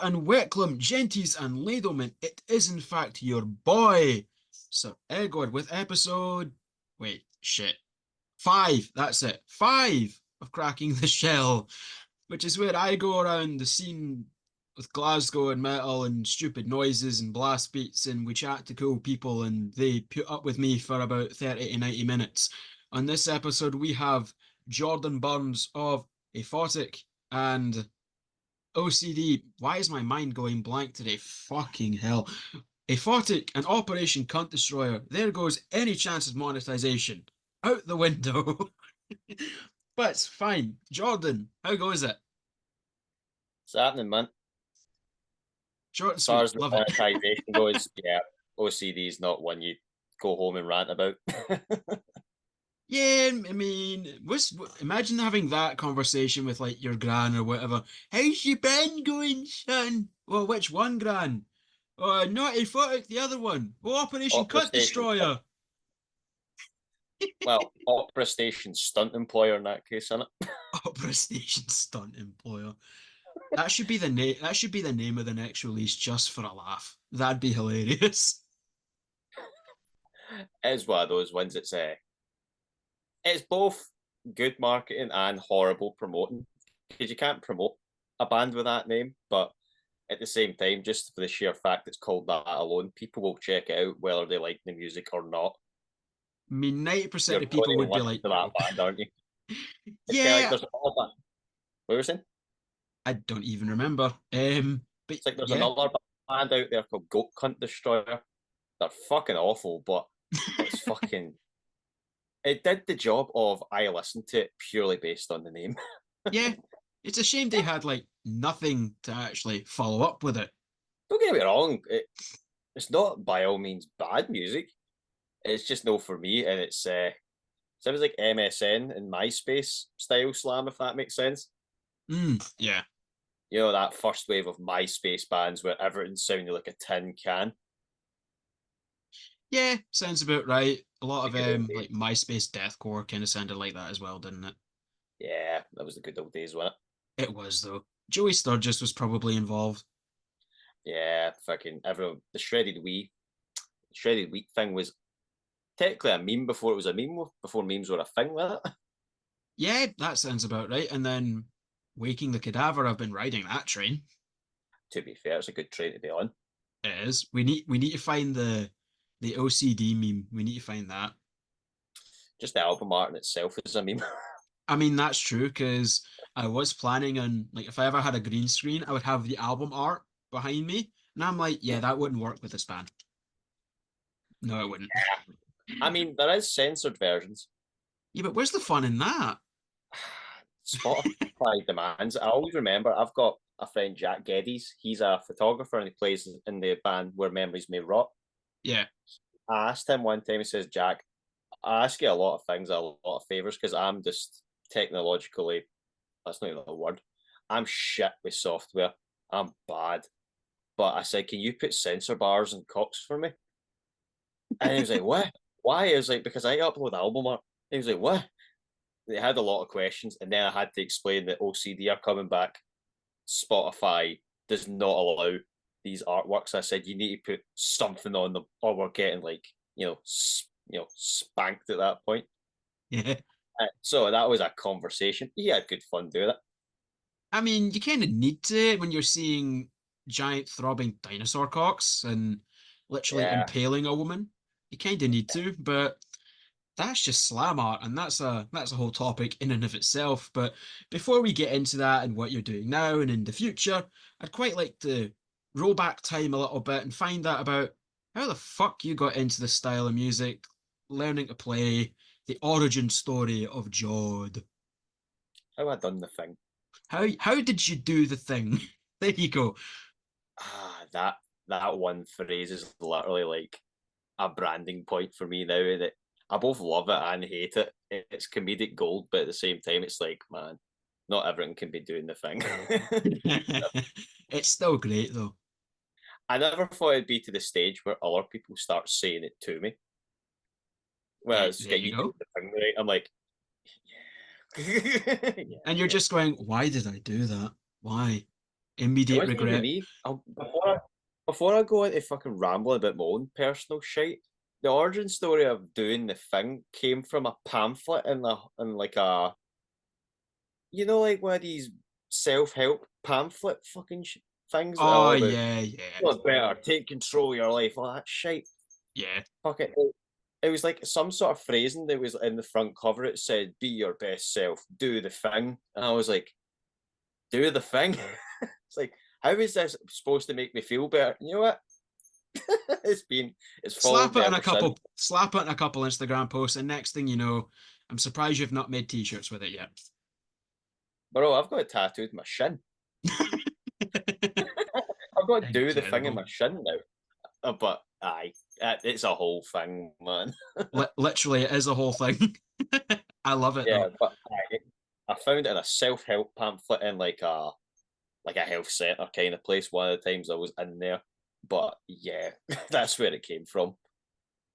and Wickham, genties and ladlemen, it is in fact your boy, Sir Egord, with episode. Wait, shit. Five, that's it. Five of Cracking the Shell, which is where I go around the scene with Glasgow and metal and stupid noises and blast beats, and we chat to cool people, and they put up with me for about 30 to 90 minutes. On this episode, we have Jordan Burns of Aphotic and OCD. Why is my mind going blank today? Fucking hell. Aphotic and Operation Cunt Destroyer. There goes any chance of monetization. Out the window. But it's fine. Jordan, how goes it? It's happening, man. Short and As far sweet. as the Love it. monetization goes, yeah, OCD is not one you go home and rant about. Yeah, I mean, imagine having that conversation with like your gran or whatever. How's your band going, son? Well, which one, gran? Not Aphotic, the other one. Well, Operation Opera Cunt Station, Destroyer. well, Opera Station stunt employer in that case, isn't it? Opera Station Stunt Employer. That should be the name. That should be the name of the next release, just for a laugh. That'd be hilarious. It's one of those ones. It's both good marketing and horrible promoting because you can't promote a band with that name, but at the same time, just for the sheer fact it's called that alone, people will check it out whether they like the music or not. I mean, 90% You're of going people to would be listen like, to that no. band, aren't you? It's kind of like Yeah, there's another band. What were you saying? I don't even remember. But It's like there's yeah. another band out there called Goat Cunt Destroyer. They're fucking awful, but it's fucking. It did the job of I listened to it purely based on the name. Yeah, it's a shame they had like nothing to actually follow up with it. Don't get me wrong, it's not by all means bad music. It's just no for me, and it's sounds like MSN and MySpace style slam, if that makes sense. Yeah, You know that first wave of MySpace bands where everything sounded like a tin can. yeah, sounds about right. A lot The of good old like days. MySpace deathcore kind of sounded like that as well, didn't it? Yeah, that was the good old days, wasn't It was though. Joey Sturgis was probably involved. it? Yeah, fucking everyone. The shredded wheat thing was technically a meme before it was a meme, before memes were a thing with it. Yeah, that sounds about right. And then Waking the Cadaver, I've been riding that train. To be fair, it's a good train to be on. It is. We need to find the OCD meme. We need to find that. Just the album art in itself is a meme. I mean, that's true because I was planning on like if I ever had a green screen, I would have the album art behind me. And I'm like, yeah, that wouldn't work with this band. No, it wouldn't. I mean, there is censored versions. Yeah, but where's the fun in that? Spotify demands. I always remember I've got a friend, Jack Geddes. He's a photographer and he plays in the band Where Memories May Rot. Yeah. I asked him one time, he says, Jack, I ask you a lot of things, a lot of favors, because I'm just technologically, that's not even a word. I'm shit with software. I'm bad. But I said, can you put censor bars and cocks for me? And he was like, what? Why? I was like, because I upload album art. He was like, what? They had a lot of questions, and then I had to explain that OCD are coming back. Spotify does not allow these artworks. I said you need to put something on them, or we're getting like spanked at that point. Yeah. So that was a conversation. He had good fun doing it. I mean, you kind of need to when you're seeing giant throbbing dinosaur cocks and literally Yeah, impaling a woman. You kind of need to, but that's just slam art, and that's a whole topic in and of itself. But before we get into that and what you're doing now and in the future, I'd quite like to roll back time a little bit and find out about how the fuck you got into this style of music, learning to play, the origin story of Jod. how I done the thing. How did you do the thing? There you go. That one phrase is literally like a branding point for me now. That I both love it and hate it. It's comedic gold, but at the same time, it's like, man, not everyone can be doing the thing. It's still great though. I never thought it'd be to the stage where other people start saying it to me. Whereas, There get you you do go. the thing right. I'm like, yeah, And you're yeah. just going, why did I do that? Why? Immediate wasn't even regret. me. Before I go into fucking rambling about my own personal shit, the origin story of doing the thing came from a pamphlet in like a like one of these self-help pamphlet fucking things that are Oh all about yeah, yeah, look better, take control of your life, all that shit. yeah. Fuck it was like some sort of phrasing that was in the front cover. It said, "Be your best self, do the thing," and I was like, "Do the thing." It's like, how is this supposed to make me feel better? You know what? It's followed Slap me it in a ever since. couple, slap it in a couple Instagram posts, and next thing you know, I'm surprised you've not made t-shirts with it yet. Bro, I've got it tattooed in my shin. I've got to do the thing in Incredible. my shin now. But aye, it's a whole thing, man. Literally, it is a whole thing. I love it Yeah, though. but I found it in a self-help pamphlet in like a health centre kind of place. One of the times I was in there, but yeah, that's where it came from.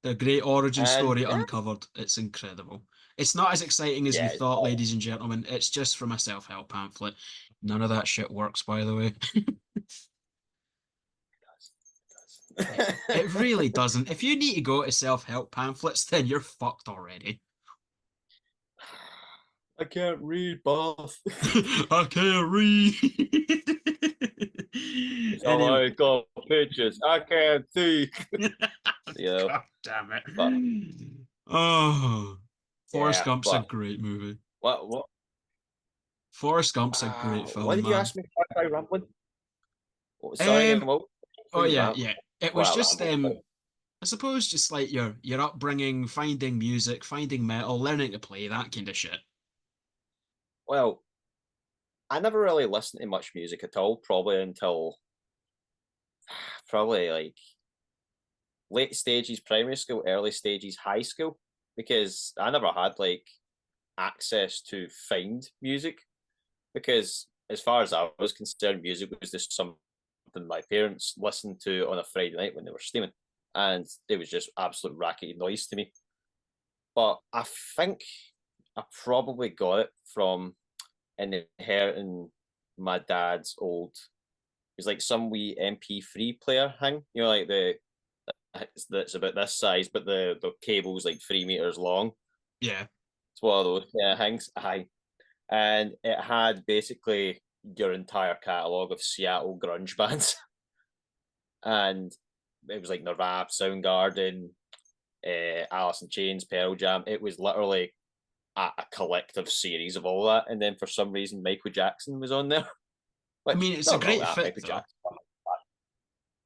The great origin And story yeah, uncovered. It's incredible. It's not as exciting as we yeah, thought, ladies and gentlemen. It's just from a self-help pamphlet. None of that shit works, by the way. It really doesn't. If you need to go to self-help pamphlets, then you're fucked already. I can't read, boss. I can't read. It's all Anyway, I got pictures. I can't see. God damn it. But Oh, Forrest yeah, Gump's a but great movie. what Forrest Gump's a great what film, did you man. ask me by rambling? Oh, sorry again, Um, what oh were you yeah, ram yeah. It well was I just rambled, sorry. I suppose just like your upbringing, finding music, finding metal, learning to play, that kind of shit. Well, I never really listened to much music at all, probably until probably like late stages primary school, early stages high school, because I never had like access to find music. Because as far as I was concerned, music was just something my parents listened to on a Friday night when they were steaming, and it was just absolute rackety noise to me. But I think I probably got it from inheriting my dad's old. It was like some wee MP3 player thing, like that's about this size, but the cable's like 3 meters long. Yeah. It's one of those things. Aye, and it had basically your entire catalog of Seattle grunge bands, and it was like Nirvana, Soundgarden, Alice in Chains, Pearl Jam. It was literally a collective series of all that, and then for some reason Michael Jackson was on there. I Which mean, it's a not wrong with great that. fit Michael though. Jackson.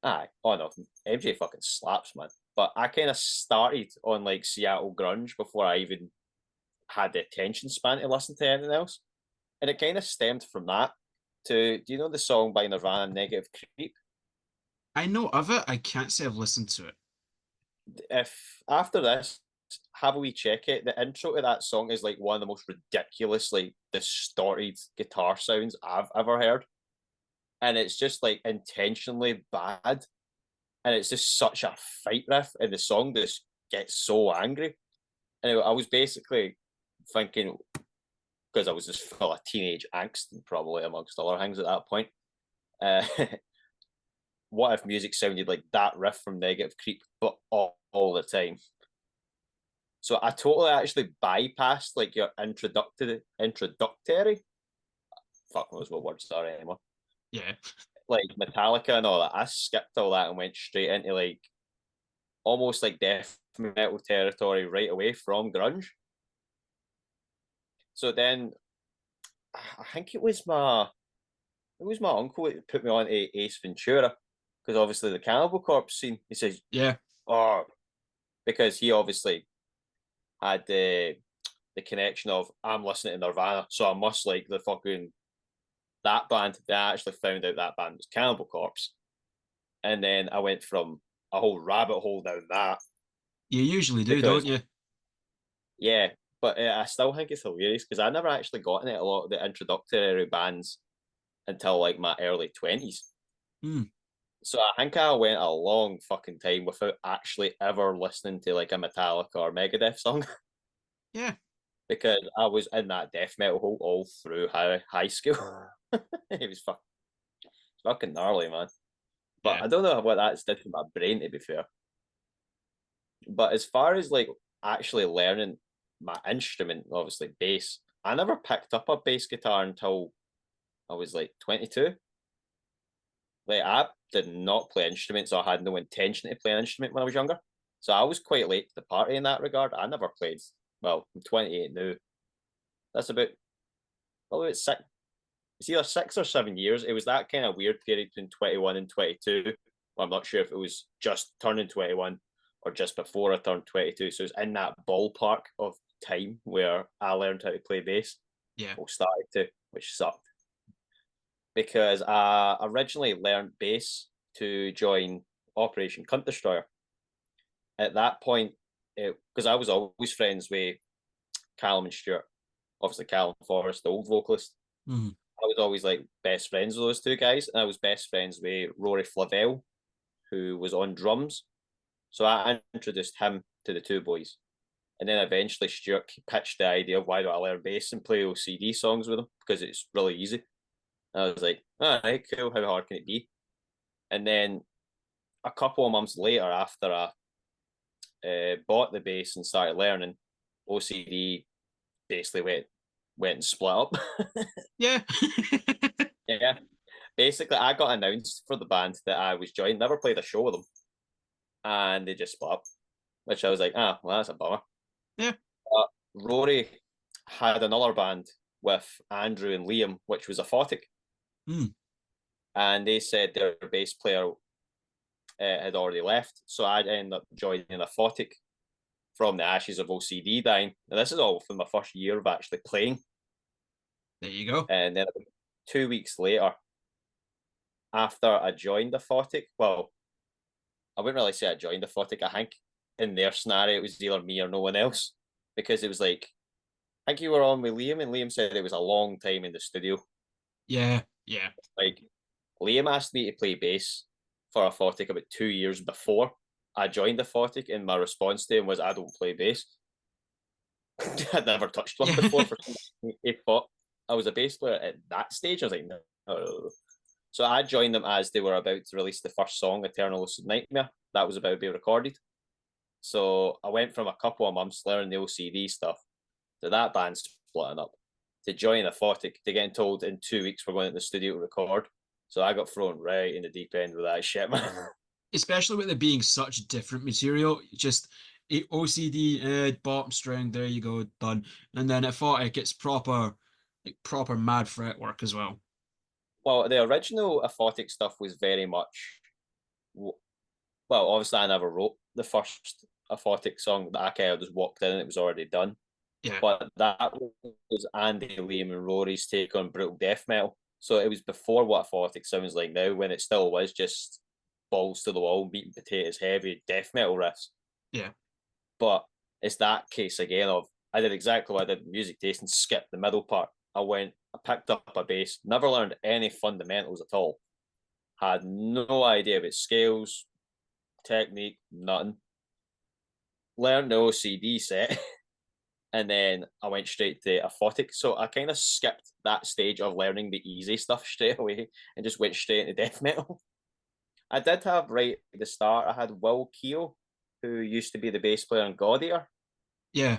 Aye, oh no, MJ fucking slaps, man. But I kind of started on like Seattle grunge before I even had the attention span to listen to anything else, and it kind of stemmed from that. To do you know the song by Nirvana, Negative Creep? I know of it. I can't say I've listened to it. If after this, have a wee check it. The intro to that song is like one of the most ridiculously distorted guitar sounds I've ever heard, and it's just like intentionally bad, and it's just such a fight riff, and the song just gets so angry. And I was basically thinking, because I was just full of teenage angst, and probably amongst other things at that point. Uh, what if music sounded like that riff from Negative Creep, but all the time? So I totally actually bypassed like your introductory. Fuck knows what words are anymore. Yeah. Like Metallica and all that. I skipped all that and went straight into like almost like death metal territory right away from grunge. So then I think it was my uncle that put me on to Ace Ventura, because obviously the Cannibal Corpse scene. He says, Yeah. "Oh," because he obviously had the connection of I'm listening to Nirvana, so I must like the fucking that band. Then I actually found out that band was Cannibal Corpse, and then I went from a whole rabbit hole down that You usually do, don't because you? yeah, but I still think it's hilarious because I never actually got into a lot of the introductory bands until like my early 20s. Hmm. So I think I went a long fucking time without actually ever listening to like a Metallica or Megadeth song Yeah. because I was in that death metal hole all through high school. It was fun. fucking gnarly, man. But Yeah. I don't know what that's did to my brain, to be fair. But as far as like actually learning my instrument, obviously bass, I never picked up a bass guitar until I was like 22. Like I did not play instruments, so I had no intention to play an instrument when I was younger. So I was quite late to the party in that regard. I never played. Well, I'm 28 now. That's about probably about six. It's either 6 or 7 years. It was that kind of weird period between 21 and 22. Well, I'm not sure if it was just turning 21 or just before I turned 22. So it's in that ballpark of time where I learned how to play bass. Yeah. Or started to, which sucked because I originally learned bass to join Operation Cunt Destroyer. At that point, because I was always friends with Callum and Stuart, obviously Callum Forrest, the old vocalist. Mm. I was always like best friends with those two guys, and I was best friends with Rory Flavel, who was on drums. So I introduced him to the two boys, and then eventually Stuart pitched the idea of why don't I learn bass and play OCD songs with him because it's really easy. And I was like, all right, cool. How hard can it be? And then a couple of months later, after I bought the bass and started learning, OCD basically went and split up. Yeah. Yeah, basically, I got announced for the band that I was joining. Never played a show with them, and they just split up. Which I was like, well, that's a bummer. Yeah. Rory had another band with Andrew and Liam, which was Aphotic, Mm. and they said their bass player had already left, so I ended up joining Aphotic from the ashes of OCD dying. And this is all from my first year of actually playing. There you go. And then 2 weeks later, after I joined Aphotic, well, I wouldn't really say I joined Aphotic. I think in their scenario, it was either me or no one else because it was like, I think you were on with Liam, and Liam said it was a long time in the studio. Yeah. Yeah. Like, Liam asked me to play bass for Aphotic about 2 years before I joined Aphotic, and my response to him was, I don't play bass. I'd never touched one Yeah. before. For he thought I was a bass player at that stage. I was like, no. So I joined them as they were about to release the first song, Eternal Lucid Nightmare. That was about to be recorded. So I went from a couple of months learning the OCD stuff to that band splitting up, to join Aphotic, to getting told in 2 weeks we're going to the studio to record. So I got thrown right in the deep end with that shit, man. Especially with it being such different material, just OCD, bottom string, there you go, done. And then Aphotic, it's proper, like proper mad fretwork as well. Well, the original Aphotic stuff was very much, well, obviously I never wrote the first Aphotic song that I kind of just walked in and it was already done. Yeah. But that was Andy, Liam, and Rory's take on brutal death metal. So it was before what Aphotic sounds like now, when it still was just balls to the wall, meat and potatoes heavy death metal riffs. Yeah. But it's that case again of I did exactly what I did with music taste and skipped the middle part. I picked up a bass, never learned any fundamentals at all, had no idea about scales, technique, nothing. Learned the OCD set, and then I went straight to Aphotic. So I kind of skipped that stage of learning the easy stuff straight away and just went straight into death metal. I did have right at the start, I had Will Keo, who used to be the bass player in God Eater. Yeah.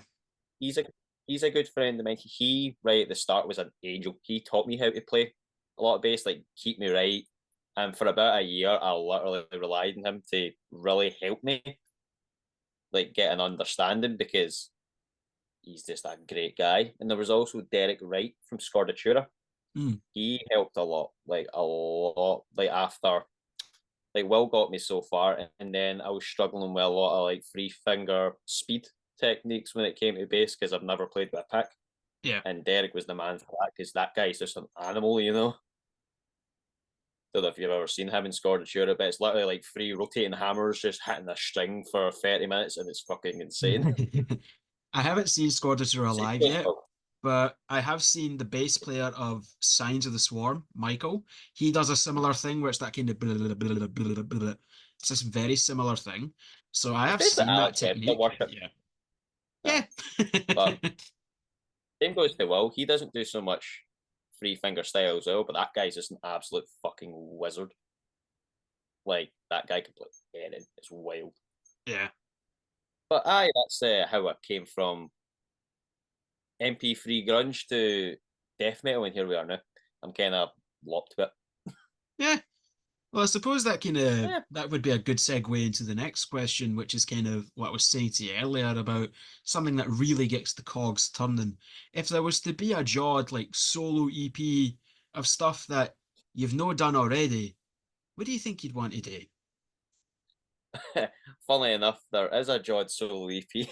He's a he's a good friend of mine. He right at the start was an angel. He taught me how to play a lot of bass, like keep me right. And for about a year, I literally relied on him to really help me, like get an understanding because he's just a great guy. And there was also Derek Wright from Scordatura. Mm. He helped a lot, like a lot. Like after, like Will got me so far, and then I was struggling with a lot of like free finger speed techniques when it came to bass because I've never played with a pick. Yeah. And Derek was the man for that because that guy's just an animal, you know. Don't know if you've ever seen him in Scordatura, but it's literally like three rotating hammers just hitting a string for 30 minutes, and it's fucking insane. I haven't seen Squadron So, alive yet, but I have seen the bass player of Signs of the Swarm, Michael. He does a similar thing where it's that kind of blah, blah, blah, blah, blah, blah. It's this very similar thing. So I it's have basically seen that Alex Hebda technique, worship. but yeah. Yeah. Yeah. But same goes to Will. He doesn't do so much three finger style as well, but that guy's just an absolute fucking wizard. Like that guy can play anything. It's wild. Yeah. But aye, that's how I came from MP3 grunge to death metal, and here we are now. I'm kind of locked to it. Yeah. Well, I suppose that kind of Yeah. that would be a good segue into the next question, which is kind of what I was saying to you earlier about something that really gets the cogs turning. If there was to be a Jod like solo EP of stuff that you've no done already, what do you think you'd want to do? Funnily enough, there is a Jod solo EP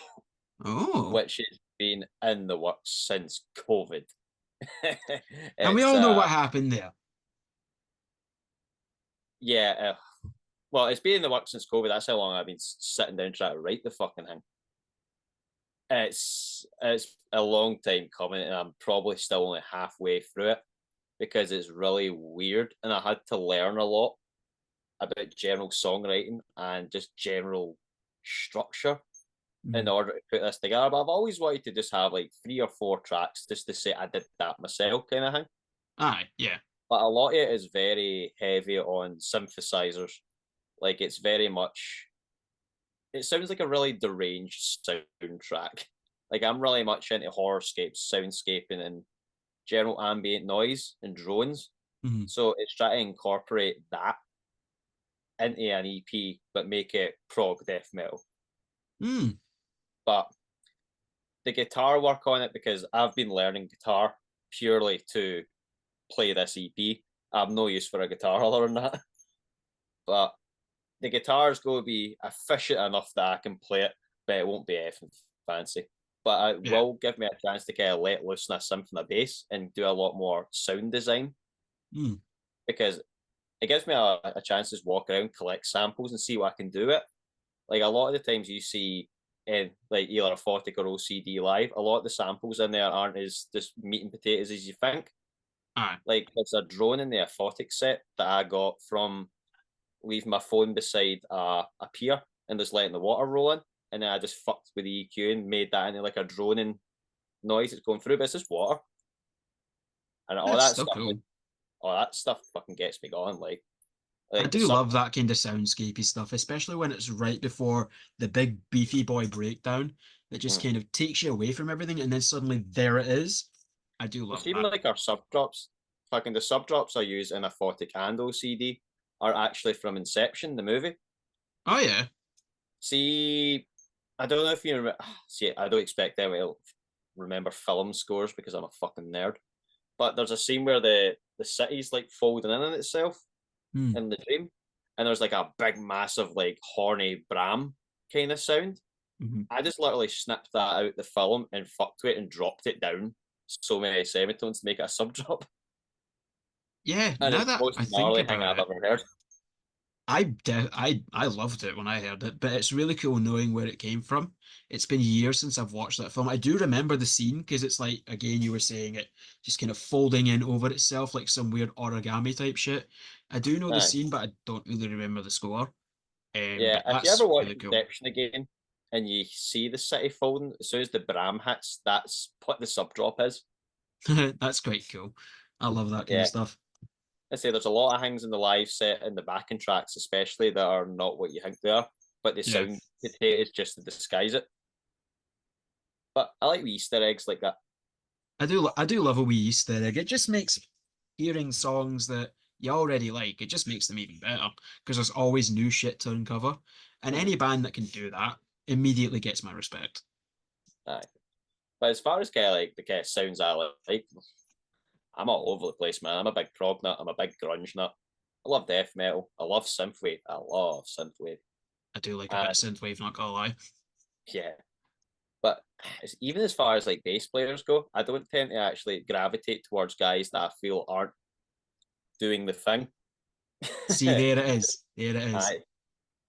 Oh, which has been in the works since COVID. and we it's all know what happened there. yeah, well, it's been in the works since COVID. That's how long I've been sitting down trying to write the fucking thing. It's a long time coming, and I'm probably still only halfway through it because it's really weird, and I had to learn a lot about general songwriting and just general structure in Mm. order to put this together. But I've always wanted to just have like 3 or 4 tracks just to say I did that myself, kind of thing. Aye, yeah. But a lot of it is very heavy on synthesizers. Like it's very much. It sounds like a really deranged soundtrack. Like I'm really much into horrorscapes, soundscaping, and general ambient noise and drones. Mhm. So it's trying to incorporate that into an EP, but make it prog death metal. Mm. But the guitar work on it, because I've been learning guitar purely to play this EP. I have no use for a guitar other than that. But the guitar's going to be efficient enough that I can play it, but it won't be effing fancy. But it Yeah. will give me a chance to kind of let loose in a synth and a bass and do a lot more sound design Mm. because it gives me a chance to just walk around, collect samples, and see what I can do it. Like a lot of the times you see in like either Aphotic or OCD live, a lot of the samples in there aren't as just meat and potatoes as you think. Aye. Like there's a drone in the Aphotic set that I got from leaving my phone beside a pier and just letting the water roll in. And then I just fucked with the EQ and made that into like a droning noise that's going through, but it's just water. And all That's that still stuff, like cool. all that stuff fucking gets me going. I Like the do sub love that kind of soundscapey stuff, especially when it's right before the big beefy boy breakdown that just mm. kind of takes you away from everything and then suddenly there it is. I do love It's even that. like our sub drops. Fucking the sub drops I use in a 40 candle CD are actually from Inception, the movie. Oh yeah. See, I don't know if you remember. See, I don't expect anyone to remember film scores because I'm a fucking nerd. But there's a scene where the city's like folding in on itself Hmm. in the dream, and there's like a big, massive, like horny Bram kind of sound. Mhm. I just literally snipped that out the film and fucked with it and dropped it down so many semitones to make it a sub drop. Yeah, And now it's the that most I think gnarly thing about I've it, ever heard. I loved it when I heard it, but it's really cool knowing where it came from. It's been years since I've watched that film. I do remember the scene because it's like again you were saying it just kind of folding in over itself like some weird origami type shit. I do know the Aye. scene, but I don't really remember the score. Yeah, But if you ever that's watch really cool. Inception again and you see the city folding, as soon as the Bram hits, that's what the sub drop is. That's quite cool. I love that kind of Yeah. stuff. I say there's a lot of things in the live set and the backing tracks, especially that are not what you think they are, but they Yeah. sound potatoes just to disguise it. But I like the Easter eggs like that. I do love a wee Easter egg. It just makes hearing songs that you already like, it just makes them even better because there's always new shit to uncover. And Mm-hmm. any band that can do that immediately gets my respect. Aye. But as far as kind of like the kind of sounds I like, I'm all over the place, man. I'm a big prog nut. I'm a big grunge nut. I love death metal. I love synthwave. I love synthwave. I do like a bit And of synthwave, not gonna lie. yeah, but even as far as like bass players go, I don't tend to actually gravitate towards guys that I feel aren't doing the thing. See, there it is. There it is. I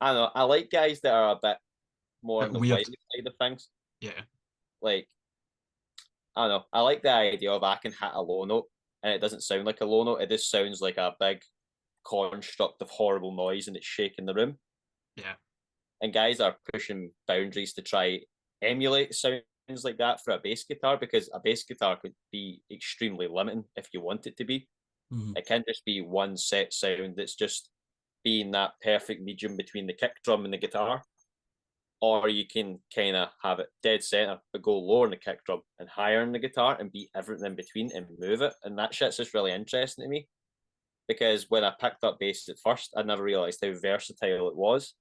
I don't know. I like guys that are a bit more Bit on the weird. wild side of things. Yeah. Like I don't know. I like the idea of I can hit a low note and it doesn't sound like a low note. It just sounds like a big construct of horrible noise and it's shaking the room. Yeah. And guys are pushing boundaries to try emulate sound like that for a bass guitar, because a bass guitar could be extremely limiting if you want it to be. Mhm. It can just be one set sound that's just being that perfect medium between the kick drum and the guitar. Or you can kind of have it dead center, but go lower in the kick drum and higher in the guitar and beat everything in between and move it. And that shit's just really interesting to me, because when I picked up bass at first, I never realized how versatile it was.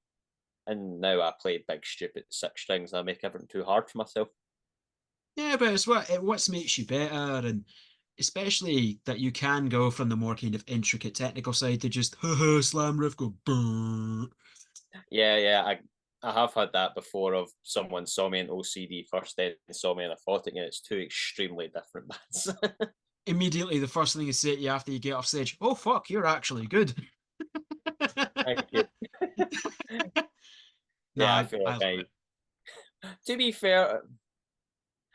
And now I play big, stupid six strings and I make everything too hard for myself. Yeah, but it's what makes you better, and especially that you can go from the more kind of intricate technical side to just slam riff go brrr. Yeah, I have had that before, of someone saw me in OCD first, then saw me in Aphotic, and it's two extremely different bands. Immediately the first thing you say to you after you get off stage, oh fuck, you're actually good. Thank you. No, Yeah, I I, feel I like love it. to be fair,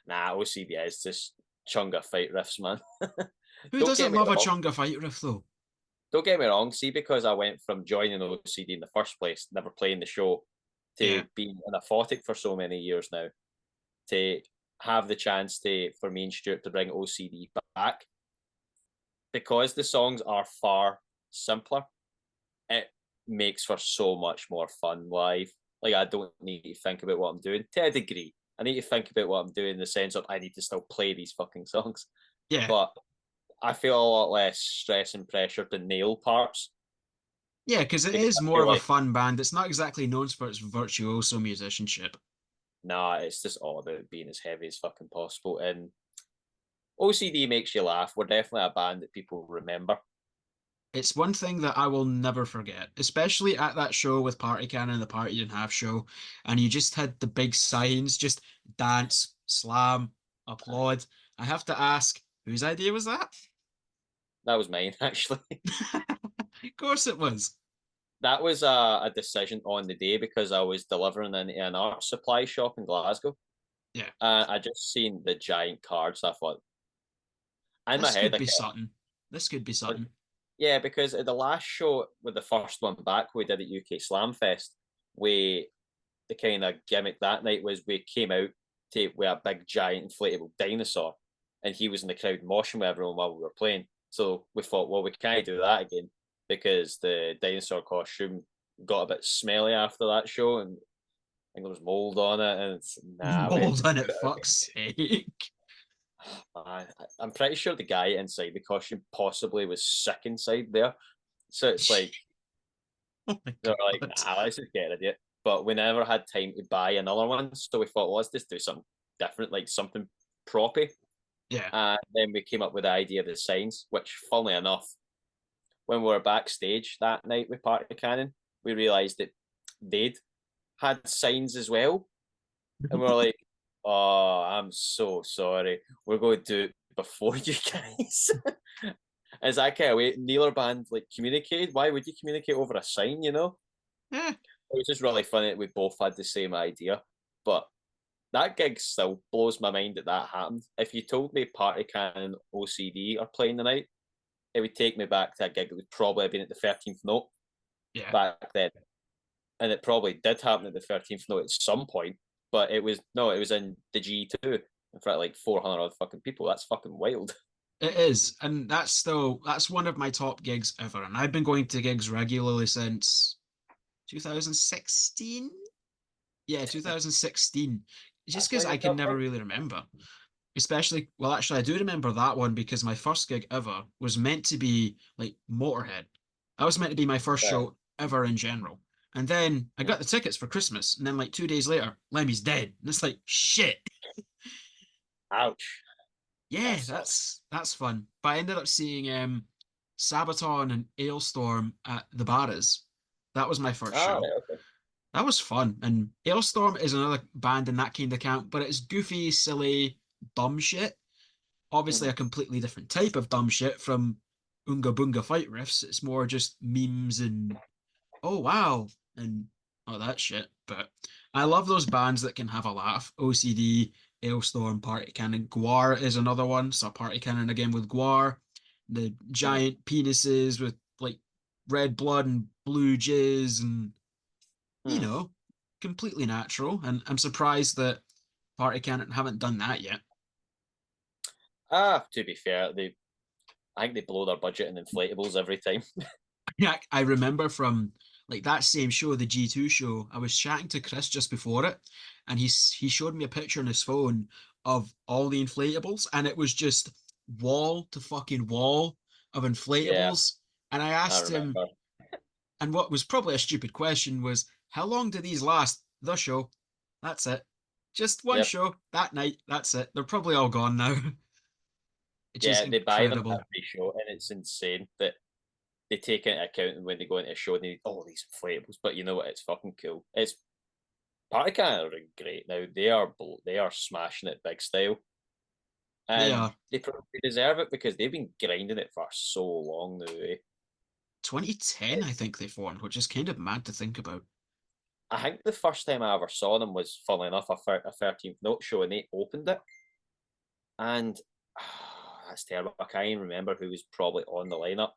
nah, OCD is just chunga fight riffs, man. Who don't get doesn't me love a wrong. chunga fight riff though? Don't get me wrong. See, because I went from joining OCD in the first place, never playing the show, Yeah. to being an Aphotic for so many years now, to have the chance to for me and Stuart to bring OCD back, because the songs are far simpler, it makes for so much more fun live. Like, I don't need to think about what I'm doing to a degree. I need to think about what I'm doing in the sense of I need to still play these fucking songs. Yeah. But I feel a lot less stress and pressure to nail parts, Yeah, because it because is I more feel of a like, fun band. It's not exactly known for its virtuoso musicianship. nah, it's just all about being as heavy as fucking possible. And OCD makes you laugh. We're definitely a band that people remember. It's one thing that I will never forget, especially at that show with Party Cannon, the Party Didn't Have show, and you just had the big signs, just dance, slam, applaud. I have to ask, whose idea was that? That was mine, actually. Of course it was. That was a decision on the day, because I was delivering in an art supply shop in Glasgow. Yeah, I just seen the giant cards. I thought, in my this head, could I be kept, something. This could be something. yeah, because at the last show with the first one back we did at UK Slam Fest, we the kind of gimmick that night was we came out with a big giant inflatable dinosaur, and he was in the crowd moshing with everyone while we were playing. So we thought, well, we can't do that again, because the dinosaur costume got a bit smelly after that show, and I think there was mold on it, and it's nah, we Mold on it, fuck's sake. I'm pretty sure the guy inside the costume possibly was sick inside there. So it's like Oh my they're like, God. nah, let's just get rid of it. But we never had time to buy another one, so we thought, well, let's just do something different, like something proppy. Yeah. And then we came up with the idea of the signs, which, funnily enough, when we were backstage that night with Party Cannon, we realised that they'd had signs as well. And we were like, oh, I'm so sorry. We're going to do it before you guys. Is that kind of way neither band like communicated? Why would you communicate over a sign, you know? Yeah. It was just really funny that we both had the same idea. But that gig still blows my mind that that happened. If you told me Party Cannon and OCD are playing the night, it would take me back to a gig that would probably have been at the 13th note Yeah. back then. And it probably did happen at the 13th note at some point, but it was no, it was in the G2 in front of like 400 other fucking people. That's fucking wild. It is, and that's one of my top gigs ever. And I've been going to gigs regularly since 2016. Yeah, 2016. Just That's because when I you're can top never right. really remember. Especially, well, actually, I do remember that one because my first gig ever was meant to be like Motorhead. That was meant to be my first Right. show ever in general. And then I Hmm. got the tickets for Christmas, and then like 2 days later, Lemmy's dead. And it's like, shit. Ouch. That Yeah, sucks. that's fun. But I ended up seeing Sabaton and Ailstorm at the Barras. That was my first Oh, show. right, okay. That was fun. And Ailstorm is another band in that kind of camp, but it's goofy, silly, dumb shit. Obviously, Hmm. a completely different type of dumb shit from Oonga Boonga Fight Riffs. It's more just memes and oh wow and all that shit. But I love those bands that can have a laugh. OCD, Ailstorm, Party Cannon, Guar is another one. So Party Cannon again with Guar, the Hmm. giant penises with like red blood and blue jizz and you Hmm. know, completely natural. And I'm surprised that Party Cannon haven't done that yet. To be fair, I think they blow their budget in inflatables every time. Yeah, I remember from like that same show, the G2 show, I was chatting to Chris just before it, and he showed me a picture on his phone of all the inflatables, and it was just wall to fucking wall of Yeah, inflatables. And I I asked him, remember. and what was probably a stupid question was, how long do these last? The show. That's it. Just one Yep. show that night. That's it. They're probably all gone now. It's just Yeah, they buy them incredible. every show, and it's insane that they take into account when they go into a show and they need all these inflatables. But you know what? It's fucking cool. It's Party Canada are great now. They are smashing it big style, They and are they deserve it because they've been grinding it for so long now. 2010, I It's think they formed, which is kind of mad to think about. I think the first time I ever saw them was, funnily enough, a 13th Note show, and they opened it, and that's terrible. I can't even remember who was probably on the lineup.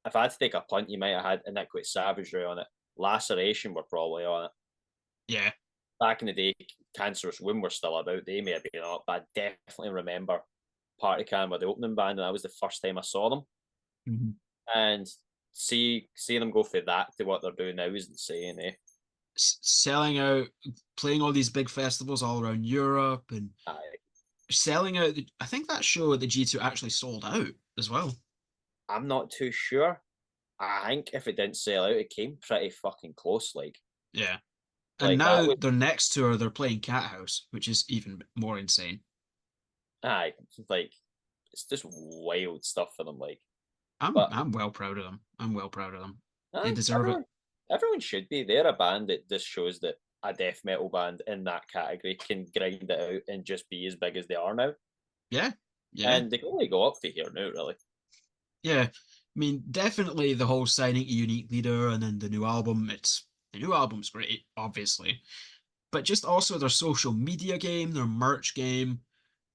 If I had to take a punt, you might have had Iniquity Savagery on it. Laceration were probably on it. Yeah. Back in the day, Cancerous Womb were still about. They may have been up, but I definitely remember Party Can were the opening band, and that was the first time I saw them. Mhm. And seeing them go for that to what they're doing now is insane, eh? Selling out, playing all these big festivals all around Europe and I, selling out. I think that show at the G2 actually sold out as well. I'm not too sure. I think if it didn't sell out, it came pretty fucking close. Yeah. And Like that now was, their next tour, they're playing Cat House, which is even more insane. aye, like it's just wild stuff for them. I'm But I'm well proud of them. I'm well proud of them. They aye, deserve it. everyone should be. They're a band that just shows that a death metal band in that category can grind it out and just be as big as they are now. Yeah. Yeah. And they can only go up to here now, really. Yeah. I mean, definitely the whole signing a unique leader and then the new album, the new album's great, obviously. But just also their social media game, their merch game,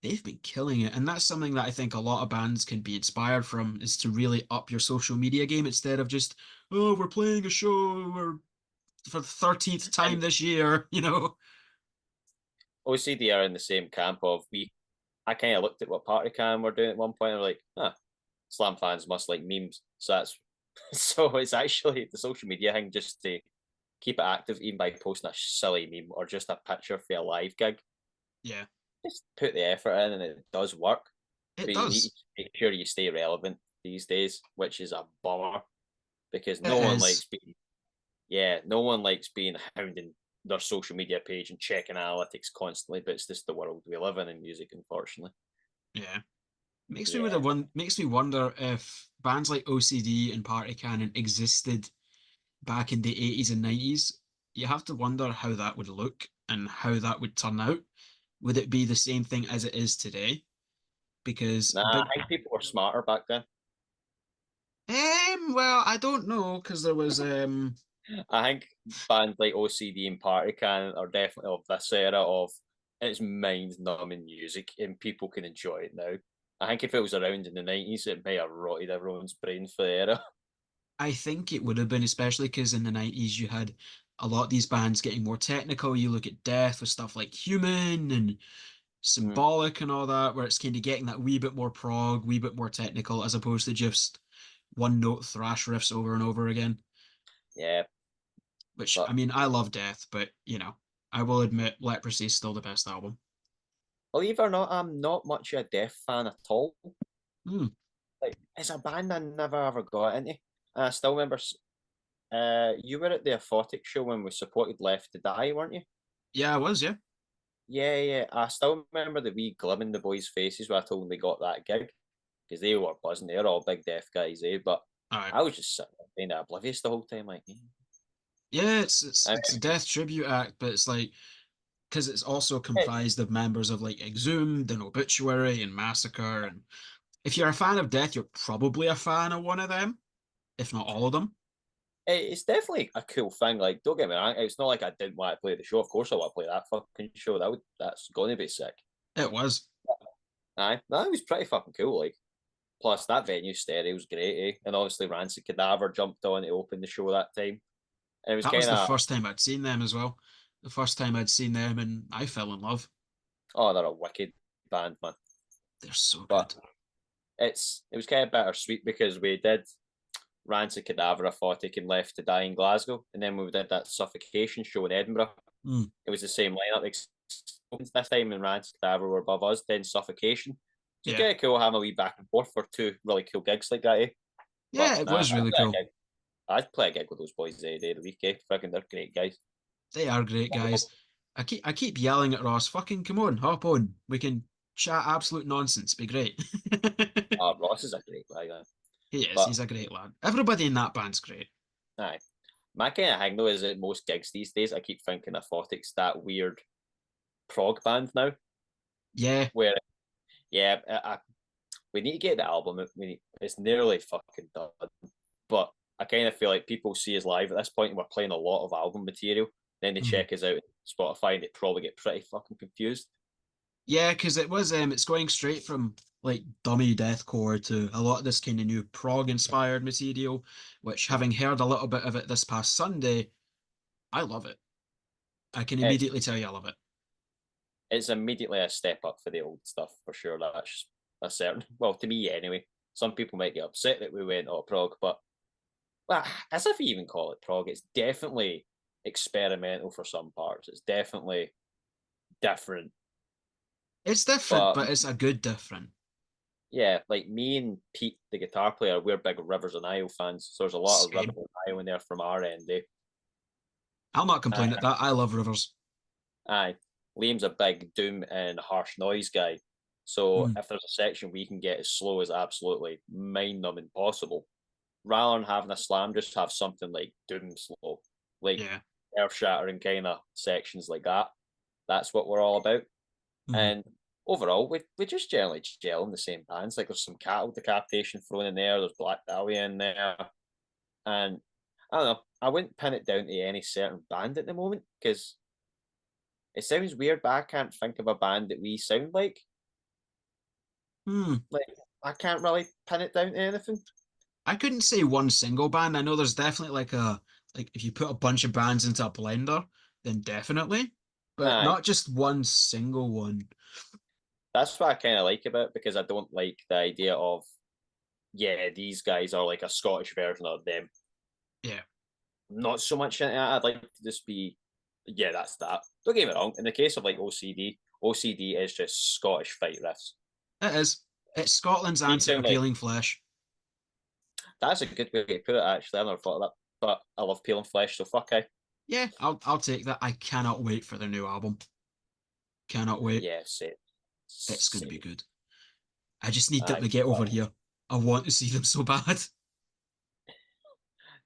they've been killing it. And that's something that I think a lot of bands can be inspired from is to really up your social media game instead of just, oh, we're playing a show or for the 13th time And this year, you know? OCD are in the same camp of we. I kind of looked at what Party Cam were doing at one point and were like, huh, Slam fans must like memes. So that's so it's actually the social media thing just to keep it active, even by posting a silly meme or just a picture for a live gig. Yeah, Just put the effort in, and it does work. it But you need to does. make sure you stay relevant these days, which is a bummer because It is. no one likes being hounding their social media page and checking analytics constantly. But it's just the world we live in music, unfortunately. Yeah. Yeah, Makes me wonder if bands like OCD and Party Cannon existed back in the 80s and 90s. You have to wonder how that would look and how that would turn out. Would it be the same thing as it is today? Because nah, big I think people were smarter back then. well, I don't know because there was I think bands like OCD and Party Can are definitely of this era of it's mind numbing music and people can enjoy it now. I think if it was around in the 90s, it may have rotted everyone's brain for the era. I think it would have been, especially because in the 90s you had a lot of these bands getting more technical. You look at Death with stuff like Human and Mm, Symbolic and all that, where it's kind of getting that wee bit more prog, wee bit more technical, as opposed to just one note thrash riffs over and over again. yeah, Which, I but mean, I love Death, but I will admit Leprosy is still the best album. believe it or not, I'm not much of a Death fan at all. Hmm. Like, it's a band I never ever got into. And I still remember you were at the Aphotic show when we supported Left to Die, weren't you? Yeah, I was, yeah. Yeah, yeah. I still remember the wee glim in the boys' faces when I told them they got that gig because they were buzzing. They're all big deaf guys, eh? But All right. I was just sitting there kind of oblivious the whole time, like, Yeah, it's a I death tribute act, but it's like because it's also mean, comprised of members of like Exhumed and Obituary and Massacre, and if you're a fan of Death, you're probably a fan of one of them, if not all of them. it's definitely a cool thing. Like, don't get me wrong, it's not like I didn't want to play the show. Of course, I want to play that fucking show. That's going to be sick. It was. Aye, that was pretty fucking cool. Like, plus that venue stereo was great, eh? And obviously, Rancid Cadaver jumped on to open the show that time, and it was That was kind the of first time I'd seen them as well. the first time I'd seen them, and I fell in love. Oh, they're a wicked band, man. They're so But good. it was kind of bittersweet because we did Rancid Cadaver, Aphotic, and Left to Die in Glasgow, and then we did that Suffocation show in Edinburgh. Mm. It was the same lineup. This time in Rancid Cadaver were above us, then Suffocation. So it's Yeah. kind of cool having a wee back and forth for two really cool gigs like that. Eh? But Yeah, it nah, was really cool. I'd play a gig with those boys any day of the week. Eh? Fucking, they're great guys. They are great guys. I keep yelling at Ross, fucking come on, hop on. We can chat absolute nonsense. Be great. Ross is a great guy, man. He is, But he's a great lad. Everybody in that band's great. aye. My kind of thing though is that most gigs these days, I keep thinking Aphotic's that weird prog band now, Yeah, where yeah, we need to get the album. It's nearly fucking done, but I kind of feel like people see us live at this point, and we're playing a lot of album material. Then they mhm. check us out on Spotify, and they probably get pretty fucking confused. Yeah, because it's going straight from like dummy deathcore to a lot of this kind of new prog inspired material, which having heard a little bit of it this past Sunday, I love it. I can It's immediately tell you I love it. it's immediately a step up for the old stuff for sure. That's certain. Well, to me anyway. Some people might get upset that we went oh prog, but well, as if you even call it prog, it's definitely experimental for some parts. It's definitely different. It's different, But but it's a good different. yeah, like me and Pete, the guitar player, we're big Rivers and Isle fans. So there's a lot of Rivers Same. and Isle in there from our end. Eh? I'll not complain at Uh, that. I love Rivers. aye, Liam's a big doom and harsh noise guy. So Mm, if there's a section we can get as slow as absolutely mind numbing possible, rather than having a slam, just have something like doom slow, like yeah. earth shattering kind of sections like that. That's what we're all about. Mhm. And overall, we just generally gel in the same bands. Like there's some cattle decapitation thrown in there, there's Black Dahlia in there. And I don't know, I wouldn't pin it down to any certain band at the moment because it sounds weird, but I can't think of a band that we sound like. Hmm. Like I can't really pin it down to anything. I couldn't say one single band. I know there's definitely like if you put a bunch of bands into a blender, then definitely, but Aye, not just one single one. that's what I kind of like about it because I don't like the idea of yeah, these guys are like a Scottish version of them. Yeah, Not so much into that. I'd like to just be, yeah, that's that. Don't get me wrong. In the case of like OCD is just Scottish fight riffs. it is. It's Scotland's These answer to sound like Peeling Flesh. that's a good way to put it. Actually, I've never thought of that, but I love peeling flesh, so fuck I. Yeah, I'll take that. I cannot wait for their new album. Cannot wait. Yeah, same, It's going to be same. good. I just need them Aye, to get over but here. I want to see them so bad.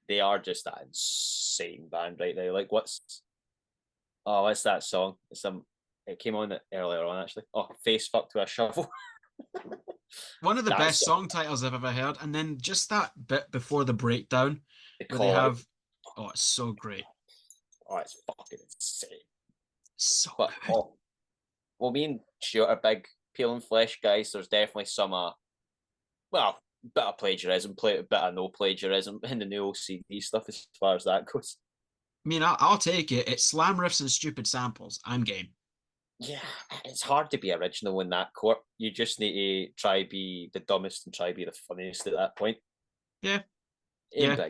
they are just that insane band right now. Like, what's that song? It came on earlier on actually. Oh, face fucked with a shovel. One of the That's best song titles I've ever heard. And then just that bit before the breakdown the where they call out. have, oh, it's so great. Oh, it's fucking insane. So But good. oh, well, me and Stuart are big peeling flesh guys. There's definitely some, well, bit of plagiarism, bit of no plagiarism in the new OCD stuff as far as that goes. I mean, I'll take it. It's slam riffs and stupid samples. I'm game. Yeah, it's hard to be original in that court. You just need to try be the dumbest and try be the funniest at that point. Yeah, Aim yeah.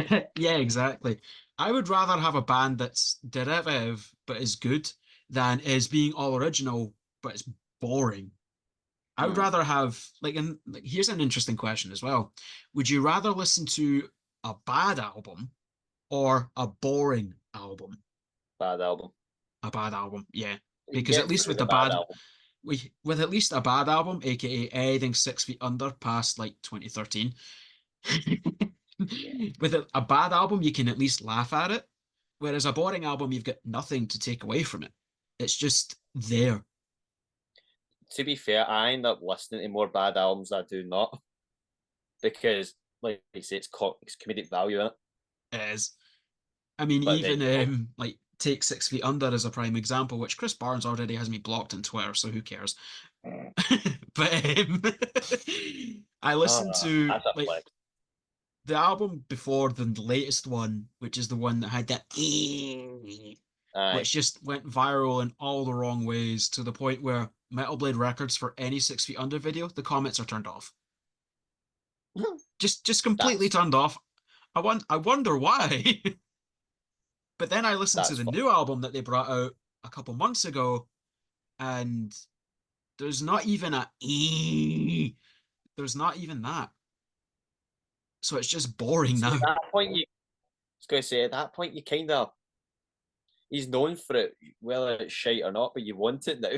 big. Yeah, exactly. I would rather have a band that's derivative but is good than is being all original but it's boring. I would Hmm, rather have and like here's an interesting question as well. Would you rather listen to a bad album or a boring album? bad album. A bad album, yeah. Because at Get least through with the the bad bad album. with at least a bad album, aka anything 6 feet under past like 2013. Yeah. With a bad album, you can at least laugh at it. Whereas a boring album, you've got nothing to take away from it. It's just there. To be fair, I end up listening to more bad albums than I do not because, like you say, it's comedic value in it. As I mean, But then even you go, like take 6 feet under as a prime example, which Chris Barnes already has me blocked on Twitter, so who cares? But I listened to that's a like flex. the album before the latest one, which is the one that had that Aye. which just went viral in all the wrong ways to the point where Metal Blade Records for any 6 Feet Under video, the comments are turned off. Just completely that's turned off. I wonder why. But then I listened to that's the fun. new album that they brought out a couple months ago, and there's not even a e. There's not even that. So it's just boring See, now. at that point, you I was going to say at that point you kind of he's known for it, whether it's shite or not, but you want it now.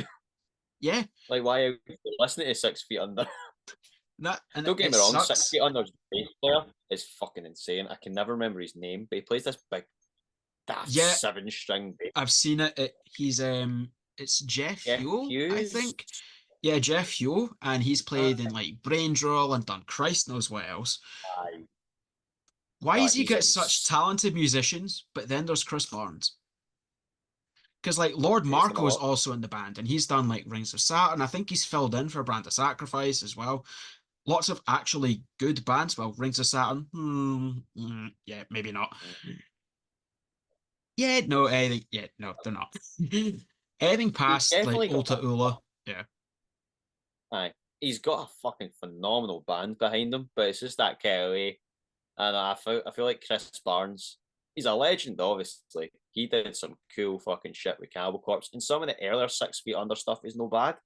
Yeah, Like, why are you listening to 6 Feet Under? that and Don't get it me wrong, Six sucks. Feet Under's bass player is fucking insane. I can never remember his name, but he plays this big, daft Yeah, 7 string bass. I've seen it. He's it's Jeff Jeff Hugh, I Hughes. think. Yeah, Jeff Hugh, and he's played in Aye, like Brain Drill and done Christ knows what else. aye. Why No, does he he's get such insane. talented musicians, but then there's Chris Barnes? Because like Lord Praise them Marco is all. also in the band, and he's done like Rings of Saturn. I think he's filled in for Brand of Sacrifice as well. Lots of actually good bands. Well, Rings of Saturn, yeah, maybe not. Yeah, no, anything. Yeah, no, they're not. Anything He's past like definitely got Ulta Ula, yeah. aye. He's got a fucking phenomenal band behind him, but it's just that kind of way. And I feel like Chris Barnes, he's a legend, obviously. He did some cool fucking shit with Cannibal Corpse, and some of the earlier 6 Feet Under stuff is no bad.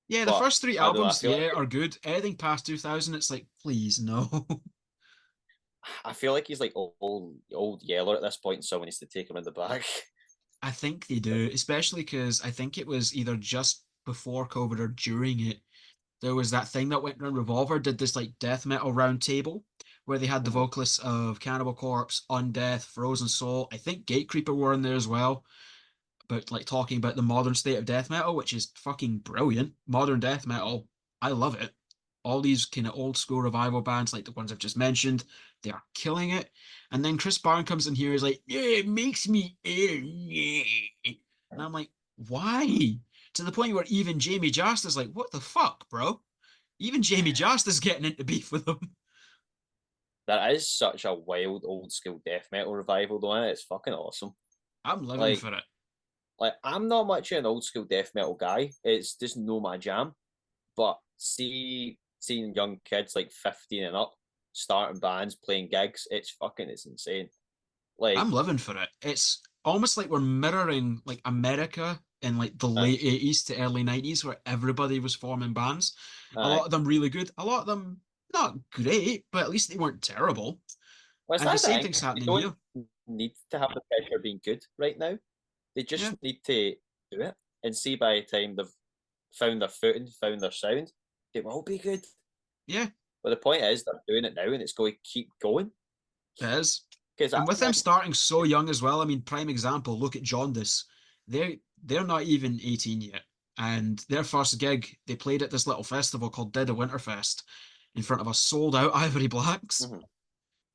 Yeah, the But first three I don't know. albums, yeah, are good. Anything past 2000, it's like, please, no. I feel like he's like old Yeller at this point, and someone needs to take him in the bag. I think they do, especially because I think it was either just before COVID or during it. There was that thing that went around. Revolver did this like death metal round table where they had the Mhm. vocalists of Cannibal Corpse, Undeath, Frozen Soul. I think Gatekeeper were in there as well. But like talking about the modern state of death metal, which is fucking brilliant. Modern death metal, I love it. All these kind of old school revival bands, like the ones I've just mentioned, they are killing it. And then Chris Barn comes in here, is like, yeah, it makes me ill. And I'm like, why? To the point where even Jamie Jost is like, what the fuck, bro? Even Jamie Jost is getting into beef with him. That is such a wild old school death metal revival, though. Isn't it? It's fucking awesome. I'm living Like, for it. I'm not much of an old school death metal guy. It's just no my jam. But seeing young kids like 15 and up starting bands, playing gigs, it's insane. Like, I'm living for it. It's almost like we're mirroring like America in like the aye, late 80s to early 90s where everybody was forming bands. A aye. lot of them really good, a lot of them not great, but at least they weren't terrible. Well, it's And the that same thing. thing's They happening don't here. need to have the pressure of being good right now. They Yeah, just need to do it and see by the time they've found their footing, found their sound, it will be good. yeah, But the point is, they're doing it now, and it's going to keep going. it is. Because And with them starting so young as well, I mean, prime example, look at Jaundice. They're not even 18 yet. And their first gig, they played at this little festival called Dead of Winterfest in front of a sold out Ivory Blacks. mm-hmm,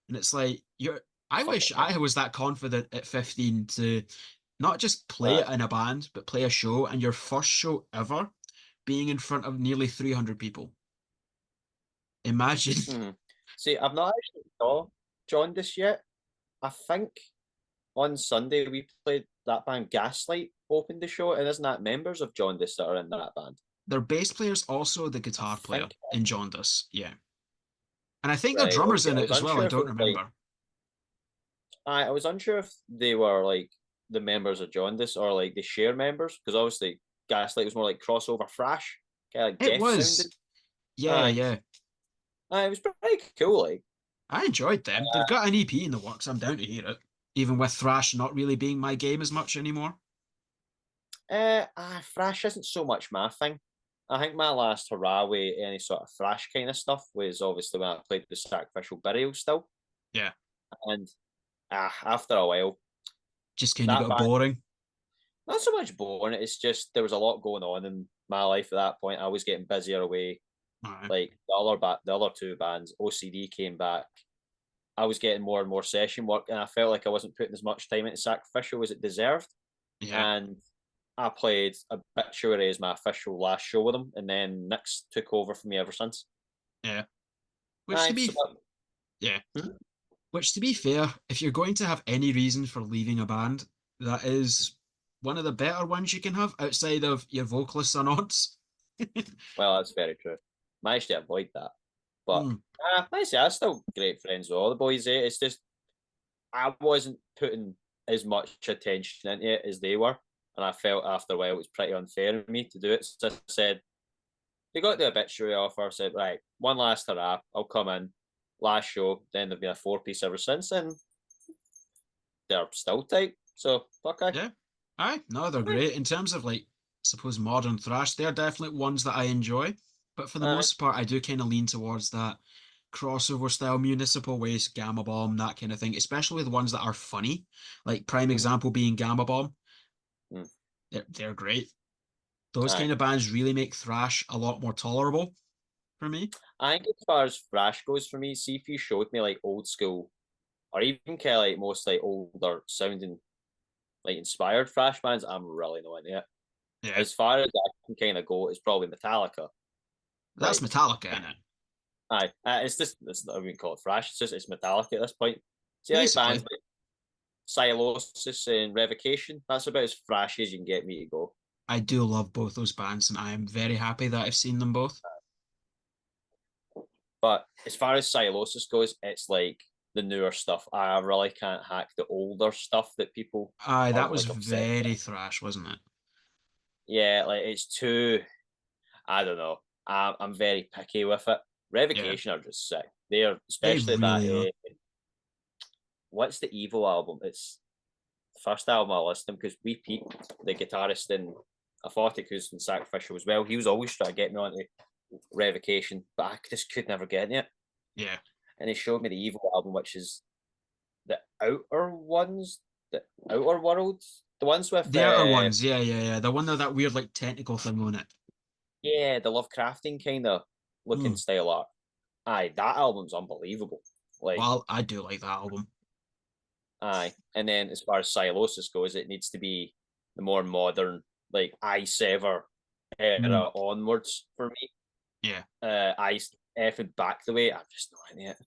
And it's like I fucking wish hell, I was that confident at 15 to not just play aye, it in a band, but play a show and your first show ever being in front of nearly 300 people. Imagine. mm-hmm. See, I've not actually saw Jaundice yet. I think on Sunday we played that band Gaslight opened the show, and isn't that members of Jaundice that are in that band? Their bass player's also the I guitar player think in Jaundice. Yeah. And I think their right, drummer's okay. in I it was as well. I unsure if it don't was like remember. I was unsure if they were like the members of Jaundice or like the share members because obviously Gaslight was more like crossover thrash, kind of like It death was. sounding. Yeah, Aye, yeah. it was pretty cool. Like, I enjoyed them. They've got an EP in the works. I'm down to hear it. Even with thrash not really being my game as much anymore. thrash isn't so much my thing. I think my last hurrah with any sort of thrash kind of stuff was obviously when I played the Sacrificial Burial still, Yeah. and after a while, Just kind of that got band boring. not so much boring. It's just there was a lot going on in my life at that point. I was getting busier away. Alright. Like the other two bands, OCD came back. I was getting more and more session work, and I felt like I wasn't putting as much time into Sacrificial as it deserved. Yeah. And I played Obituary as my official last show with them, and then Nick's took over for me ever since. Yeah. Which to Aye, be so yeah. hmm? Which to be fair, if you're going to have any reason for leaving a band, that is one of the better ones you can have outside of your vocalists and odds. Well, that's very true. Managed to avoid that. But Mm, I say I'm still great friends with all the boys. It's just I wasn't putting as much attention into it as they were, and I felt after a while it was pretty unfair of me to do it. So I said, they got the obituary offer. I said, right, one last hurrah. I'll come in. Last show. Then they've been a 4-piece ever since, and they're still tight. So fuck I. yeah. Aye, no, they're great. In terms of like, suppose modern thrash, they're definitely ones that I enjoy. But for the Aye. most part, I do kind of lean towards that crossover style, municipal waste, Gamma Bomb, that kind of thing, especially the ones that are funny. Like prime Mm-hmm. example being Gamma Bomb. Mm. They're great. Those Aye. kind of bands really make thrash a lot more tolerable for me. I think as far as thrash goes for me, see if you showed me like old school or even kind of like most like older sounding like inspired thrash bands, I'm really not into it. Yeah, As far as I can kind of go, it's probably Metallica. that's Like, Metallica in it, aye, it's just it's not even call it thrash. It's just it's Metallica at this point. See, like bands basically. like Silosis and Revocation. That's about as thrashy as you can get me to go. I do love both those bands, and I am very happy that I've seen them both. But as far as Silosis goes, it's like the newer stuff. I really can't hack the older stuff that people Aye, are that was like obsessed with. very thrash, wasn't it? Yeah, like it's too. I don't know. I'm very picky with it. Yeah, Revocation are just sick. They're they especially that. really are. What's the Evil album? It's the first album I listened to because we Pete, the guitarist in Aphotic, who's in Sacrificial as well, he was always trying to get me onto Revocation, but I just could never get in it. Yeah, And he showed me the Evil album, which is the outer ones, the outer worlds, the ones with the outer ones. Yeah, yeah, yeah. The one that that weird like tentacle thing on it. yeah, the Lovecrafting kind of looking Mm. style art. Aye, that album's unbelievable. Like, Well, I do like that album. aye. And then as far as Silosis goes, it needs to be the more modern, like I Sever Mm. era onwards for me. Yeah, I F and back the way. I'm just not in it.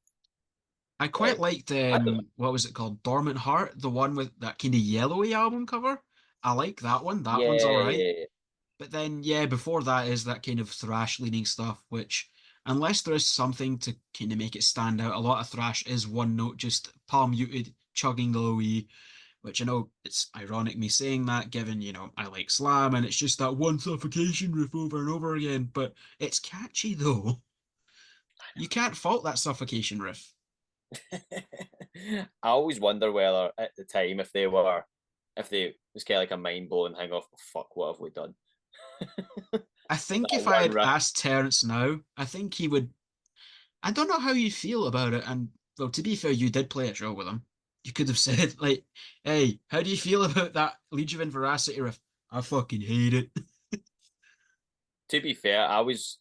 I quite Like, liked I don't know. what was it called? Dormant Heart, the one with that kind of yellowy album cover. I like that one. That one's all Yeah, right. yeah, But then, yeah, before that is that kind of thrash leaning stuff, which, unless there is something to kind of make it stand out, a lot of thrash is one note, just palm muted, chugging the low E, which I know it's ironic me saying that, given, I like slam and it's just that one suffocation riff over and over again, but it's catchy though. You can't fault that suffocation riff. I always wonder whether at the time if they was kind of like a mind blowing hang off. Oh, fuck, what have we done? I think That if I one had riff. asked Terrence now, I think he would. I don't know how you feel about it. And well, to be fair, you did play a show with him. You could have said, like, hey, how do you feel about that Legion of Veracity riff? I fucking hate it. To be fair, I was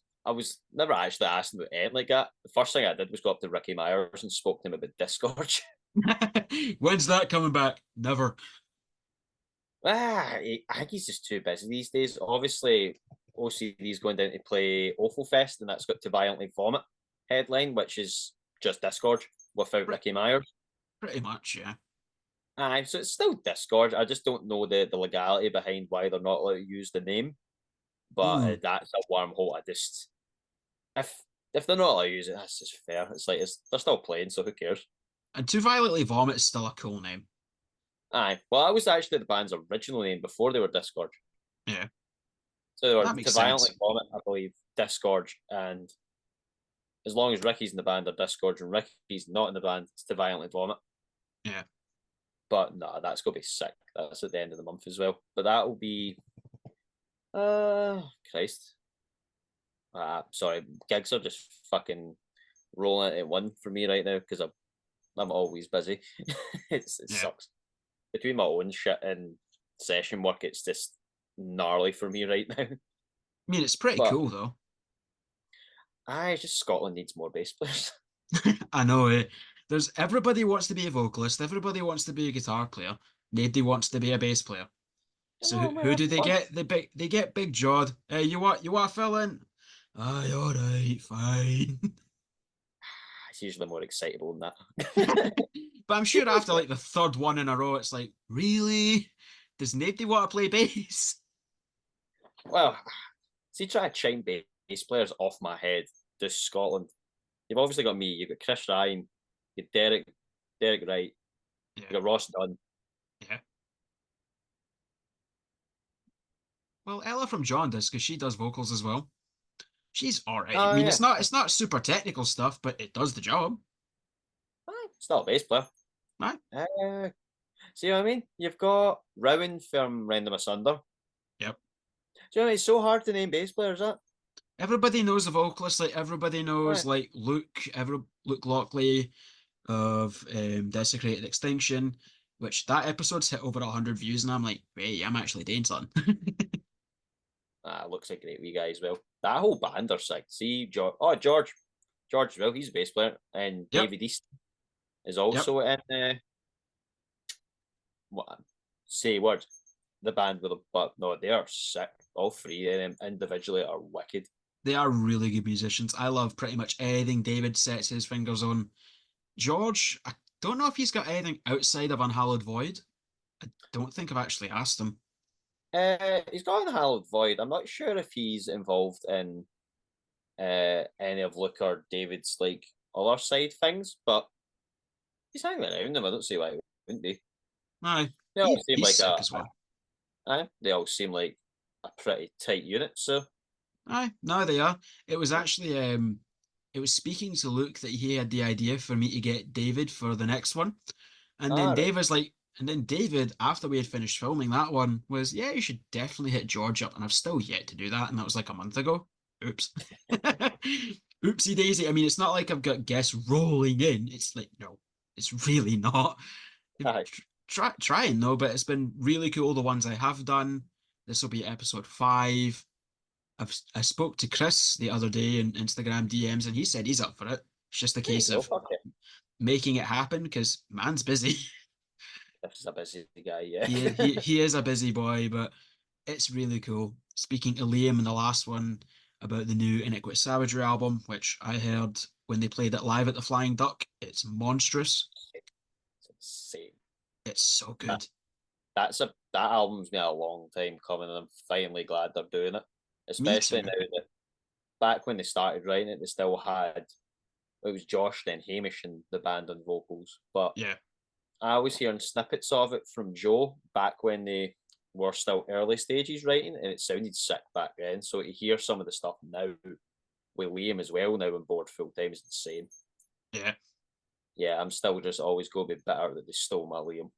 never actually asked him about anything like that. The first thing I did was go up to Ricky Myers and spoke to him about Discord. When's that coming back? Never. I think he's just too busy these days. Obviously, OCD's going down to play Awful Fest, and that's got to violently vomit headline, which is just Discord without Pre- Ricky Myers. Pretty much, yeah. Aye, so it's still Discord. I just don't know the legality behind why they're not allowed to use the name. But Mm. that's a wormhole. I just if if they're not allowed to use it, that's just fair. It's like they're still playing, so who cares? And To Violently Vomit is still a cool name. Aye. Well, I was actually the band's original name before they were Discord. Yeah, So they were that makes to violently sense. vomit, I believe, Discord, and as long as Ricky's in the band, they're Discord, and Ricky's not in the band, it's to violently vomit. Yeah. But no, that's gonna be sick. That's at the end of the month as well. But that will be Christ. Sorry, gigs are just fucking rolling at one for me right now because I'm always busy. It Yeah. sucks. Between my own shit and session work, it's just gnarly for me right now. I mean, it's pretty But cool though. just Scotland needs more bass players. I know it. There's everybody wants to be a vocalist, everybody wants to be a guitar player, nobody wants to be a bass player. Come So who, on, who man. do they What? get? They get Big Jawed. Hey, you want to fill in? Aye, all right, fine. It's usually more excitable than that. But I'm sure after like the third one in a row, it's like, really? Does nobody want to play bass? Well, see, try to chime bass players off my head. Does Scotland? You've obviously got me. You've got Chris Ryan. You've got Derek Wright. Yeah, You've got Ross Dunn. yeah. Well, Ella from John does because she does vocals as well. She's all right. I Oh mean, yeah, it's not super technical stuff, but it does the job. it's not a bass player. Right? See what I mean? You've got Rowan from Random Asunder. Yep. Do you know it's so hard to name bass players? That Everybody knows the vocalist. Like everybody knows right? like Luke Lockley of Desecrated Extinction, which that episode's hit over 100 views, and I'm like, hey, I'm actually doing something. Looks a great wee guy as well. That whole band are sick. See, George as well. He's a bass player, and Yep, David East is yep. also in. What say words? The band with them, but no, they are sick. All three of them individually are wicked. They are really good musicians. I love pretty much anything David sets his fingers on. George, I don't know if he's got anything outside of Unhallowed Void. I don't think I've actually asked him. He's got an Hallowed Void. I'm not sure if he's involved in any of Luke or David's like other side things, but he's hanging around them. I don't see why he wouldn't be. Aye, They all seem he's like sick as well. they all seem like a pretty tight unit. So Aye, no, they are. It was actually it was speaking to Luke that he had the idea for me to get David for the next one. And then right. David, after we had finished filming that one, was, yeah, you should definitely hit George up. And I've still yet to do that. And that was like a month ago. Oops. Oopsie daisy. I mean, it's not like I've got guests rolling in. It's like, no, it's really not. Aye. Trying though, but it's been really cool. The ones I have done. This will be episode 5. I spoke to Chris the other day in Instagram DMs, and he said he's up for it. It's just a There you case go. of Fuck it. making it happen because man's busy. This is a busy guy. Yeah. He is a busy boy, but it's really cool. Speaking to Liam in the last one about the new Iniquitous Savagery album, which I heard when they played it live at the Flying Duck, it's monstrous. It's insane. It's so That good. that album's been a long time coming, and I'm finally glad they're doing it. Me Especially too. now that back when they started writing it, they still had it was Josh then Hamish and the band on vocals. But Yeah, I was hearing snippets of it from Joe back when they were still early stages writing, and it sounded sick back then. So to hear some of the stuff now with Liam as well now on board full time is insane. yeah. Yeah, I'm still just always going to be bitter that they stole my Liam.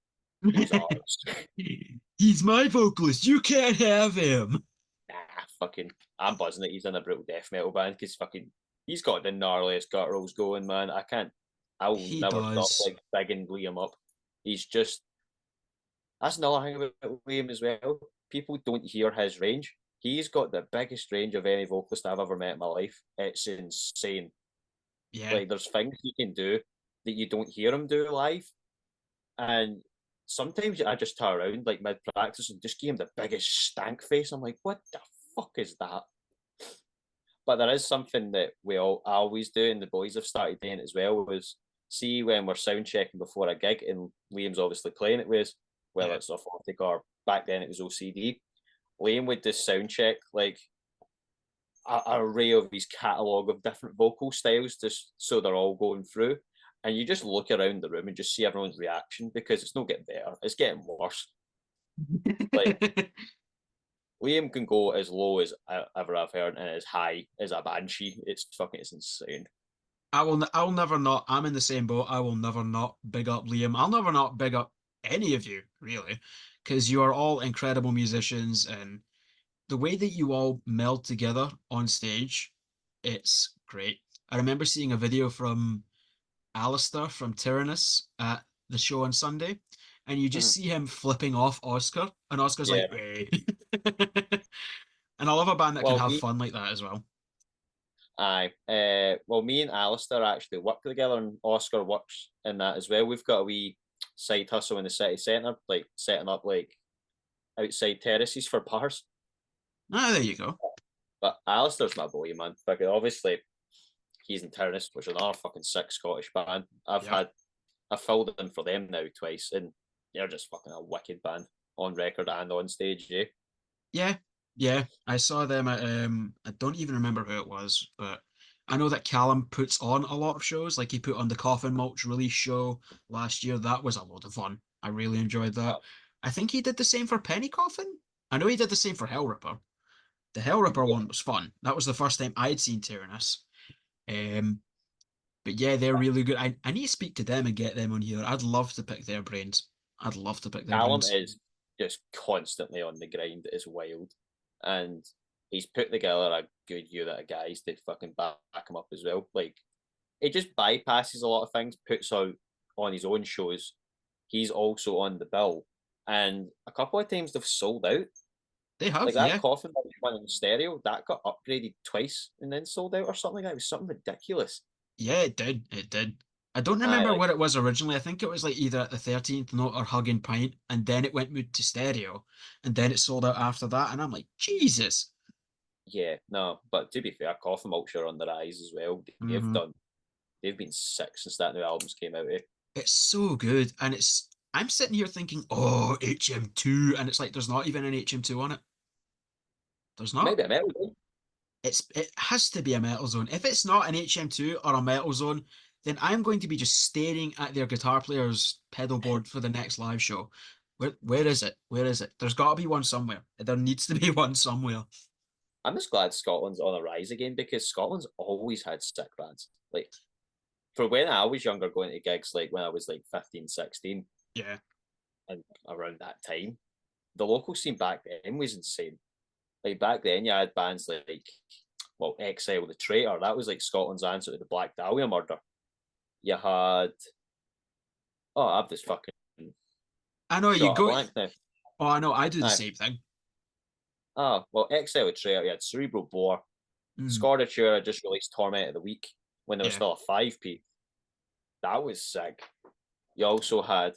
He was ours. He's my vocalist. You can't have him. Fucking, I'm buzzing that he's in a brutal death metal band because fucking, he's got the gnarliest gutturals going, man. I'll He never stop does. like bigging Liam up. He's just, that's another thing about Liam as well. People don't hear his range. He's got the biggest range of any vocalist I've ever met in my life. It's insane. Yeah. Like, there's things he can do that you don't hear him do live. And sometimes I just turn around like mid practice and just give him the biggest stank face. I'm like, what the fuck is that? But there is something that I always do, and the boys have started doing it as well. Was see when we're sound checking before a gig, and Liam's obviously playing it with, whether Yeah. it's Aphotic or back then it was OCD. Liam would just sound check like a array of his catalogue of different vocal styles, just so they're all going through. And you just look around the room and just see everyone's reaction because it's not getting better; it's getting worse. Like Liam can go as low as ever I've heard and as high as a banshee. It's insane. I'll never not. I'm in the same boat. I will never not big up Liam. I'll never not big up any of you, really, because you are all incredible musicians, and the way that you all meld together on stage, it's great. I remember seeing a video from Alistair from Tyrannus at the show on Sunday, and you just Mhm. see him flipping off Oscar, and Oscar's Yeah. like, "Hey." And I love a band that can Well, have me, fun like that as well. aye. Well, me and Alistair actually work together, and Oscar works in that as well. We've got a wee side hustle in the city centre, like setting up like outside terraces for bars. Ah, there you go. But Alistair's my boy, man. Because obviously he's in Tyrannus, which is another fucking sick Scottish band. Yep. I've filled in for them now twice, and they're just fucking a wicked band. on record and on stage. Eh? Yeah, yeah. I saw them at I don't even remember who it was, but I know that Callum puts on a lot of shows. Like he put on the Coffin Mulch release show last year. That was a lot of fun. I really enjoyed that. Uh, I think he did the same for Penny Coffin. I know he did the same for Hell Ripper. The Hell Ripper yeah, one was fun. That was the first time I'd seen Tyrannus. Um, but yeah, they're really good. I need to speak to them and get them on here. I'd love to pick their brains. I'd love to pick their Callum brains. is just constantly on the grind. It's wild, and he's put together a good unit of guys to fucking back him up as well. Like he just bypasses a lot of things, puts out on his own shows. He's also on the bill, and a couple of times they've sold out. They Like have, that yeah. coffin one in stereo that got upgraded twice and then sold out or something like that. It was something ridiculous. Yeah, it did. It did. I don't I remember like what it was originally. I think it was like either at the 13th note or Hugging Pint, and then it went moved to stereo, and then it sold out after that. And I'm like, Jesus. yeah, no, but to be fair, Coffin Mulch are on the rise as well. Hmm. They've been sick since that new albums came out. Eh? It's so good. And I'm sitting here thinking, oh, HM2. And it's like, there's not even an HM2 on it. There's not. Maybe a metal. It has to be a metal zone. If it's not an HM2 or a metal zone, then I'm going to be just staring at their guitar player's pedal board for the next live show. Where is it? Where is it? There's got to be one somewhere. There needs to be one somewhere. I'm just glad Scotland's on a rise again because Scotland's always had sick bands. Like for when I was younger, going to gigs, like when I was like 15, 16, Yeah. and around that time, the local scene back then was insane. Like back then, you had bands like, well, Exile the Traitor. That was like Scotland's answer to the Black Dahlia murder. You had, oh, I've just fucking I know you shot a go. blank now. Oh, I know. I do the Aye. same thing. Ah, well, Exile the Traitor. You had Cerebral Bore. Mm, Scordatura just released Torment of the Week when there was yeah. still a 5p. That was sick. You also had,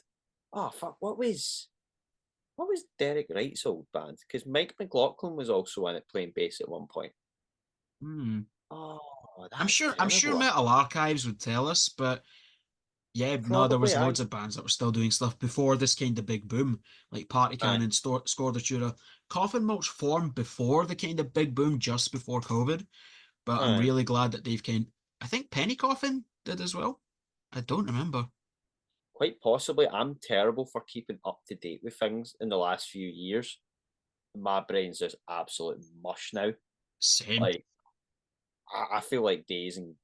oh fuck, what was Derek Wright's old band? Because Mike McLaughlin was also in it playing bass at one point. Mm. Oh, I'm that's sure. I'm sure terrible. Metal Archives would tell us, but yeah, no, there Probably was I. loads of bands that were still doing stuff before this kind of big boom, like Party Aye, Cannon, Scordatura. Coffin Mulch formed before the kind of big boom, just before COVID. But I'm aye. really glad that they've kind. I think Penny Coffin did as well. I don't remember. Quite possibly. I'm terrible for keeping up to date with things in the last few years. My brain's just absolute mush now. Same. Like I feel like days and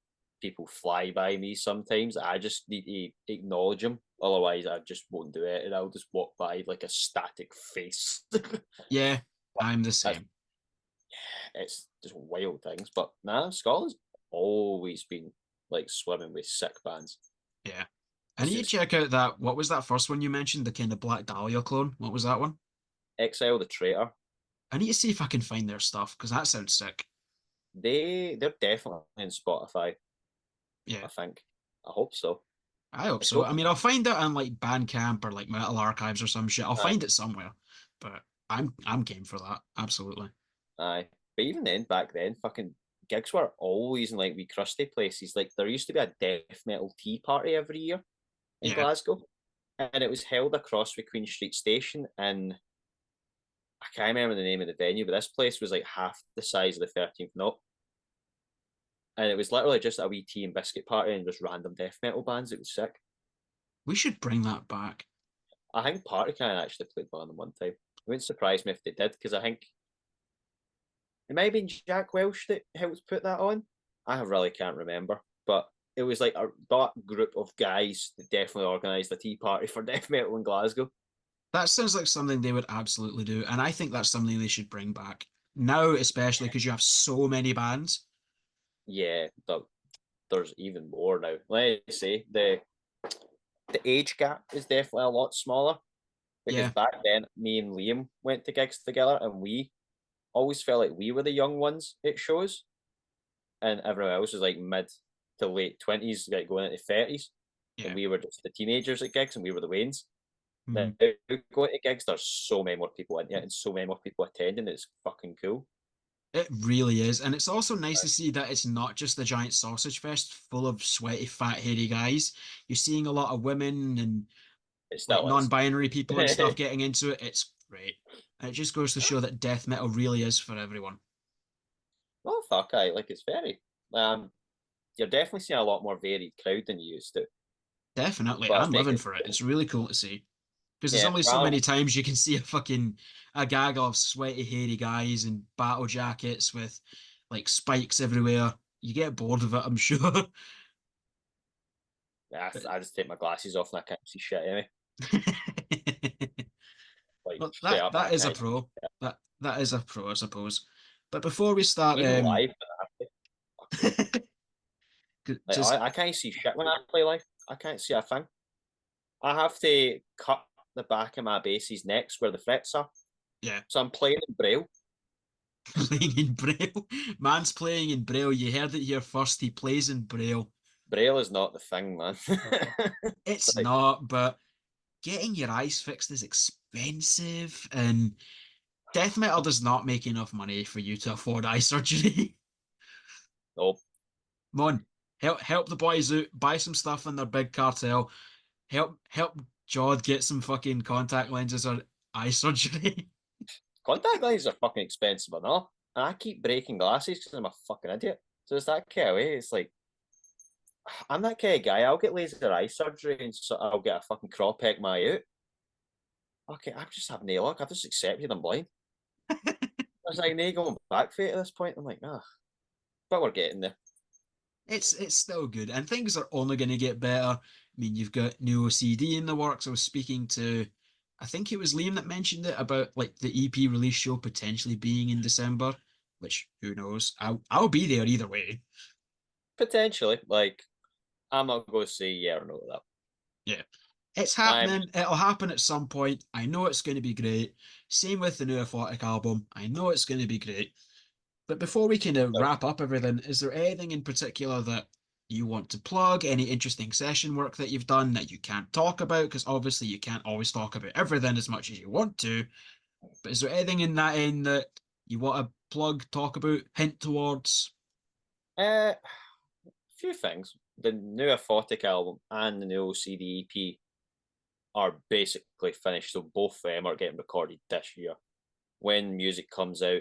people fly by me sometimes. I just need to acknowledge them. Otherwise, I just won't do it, and I'll just walk by like a static face. Yeah, I'm the That's same. it's just wild things. But nah, Scotland's always been like swimming with sick bands. Yeah. I It's need to just check out that. What was that first one you mentioned? The kind of Black Dahlia clone. What was that one? Exile the Traitor. I need to see if I can find their stuff because that sounds sick. They're definitely in Spotify. Yeah, I think. I hope so. I hope Let's so. go. I mean, I'll find it on like Bandcamp or like Metal Archives or some shit. I'll Aye, find it somewhere. But I'm game for that. Absolutely. aye. But even then, back then, fucking gigs were always in like wee crusty places. Like there used to be a death metal tea party every year in Yeah. Glasgow, and it was held across the Queen Street Station. And I can't remember the name of the venue, but this place was like half the size of the 13th Note, and it was literally just a wee tea and biscuit party and just random death metal bands. It was sick. We should bring that back. I think Party Can actually played one of them one time. It wouldn't surprise me if they did because I think it might have been Jack Welsh that helped put that on. I really can't remember, but it was like that group of guys that definitely organised a tea party for death metal in Glasgow. That sounds like something they would absolutely do. And I think that's something they should bring back. Now, especially because you have so many bands. Yeah, there's even more now. Let's say the age gap is definitely a lot smaller because Yeah. back then me and Liam went to gigs together and we always felt like we were the young ones at shows and everyone else was like mid to late 20s, like going into 30s, and Yeah. we were just the teenagers at gigs and we were the Waynes. Now Mm. going to gigs, there's so many more people in it and so many more people attending. It's fucking cool. It really is. And it's also nice to see that it's not just the giant sausage fest full of sweaty, fat, hairy guys. You're seeing a lot of women and It like still is. non-binary people and stuff getting into it. It's right? And it just goes to show that death metal really is for everyone. Oh fuck, I like it's very you're definitely seeing a lot more varied crowd than you used to. Definitely. But I'm it's living making for it. It's really cool to see. Because there's yeah, only so well, many times you can see a gaggle of sweaty, hairy guys in battle jackets with like spikes everywhere. You get bored of it, I'm sure. But I just take my glasses off and I can't see shit anyway. Like well, straight that up, I that is a can't. pro. That is a pro, I suppose. But before we start, Even live, I have to fucking like just I can't see shit when I play live. I can't see a thing. I have to cut the back of my bass's necks where the frets are. yeah, So I'm playing in braille. playing in Braille. Man's playing in Braille. You heard it here first. He plays in Braille. Braille is not the thing, man. It's Like, not, but getting your eyes fixed is expensive, and death metal does not make enough money for you to afford eye surgery. no, Come on, help the boys out. Buy some stuff in their big cartel. Help Jod get some fucking contact lenses or eye surgery. contact lenses are fucking expensive enough. And I keep breaking glasses because I'm a fucking idiot. So it's that kind of way. It's like I'm that kind of guy. I'll get laser eye surgery and so I'll get a fucking crop peck my eye out. Okay, I'm just having no luck. I've just accepted I'm blind. I was like, no going back for it at this point. I'm like, but we're getting there. It's still good, and things are only going to get better. I mean, you've got new OCD in the works. I was speaking to, I think it was Liam that mentioned it about like the EP release show potentially being in December, which who knows? I'll be there either way. Potentially, like I'm not going to say yeah or no to that. Yeah, it's I'm happening. It'll happen at some point. I know it's going to be great. Same with the new Aphotic album. I know it's going to be great. But before we kind of wrap up everything, is there anything in particular that you want to plug? Any interesting session work that you've done that you can't talk about? Because obviously you can't always talk about everything as much as you want to. But is there anything in that end that you want to plug, talk about, hint towards? a few things. The new Aphotic album and the new CD EP are basically finished, so both of them are getting recorded this year. When music comes out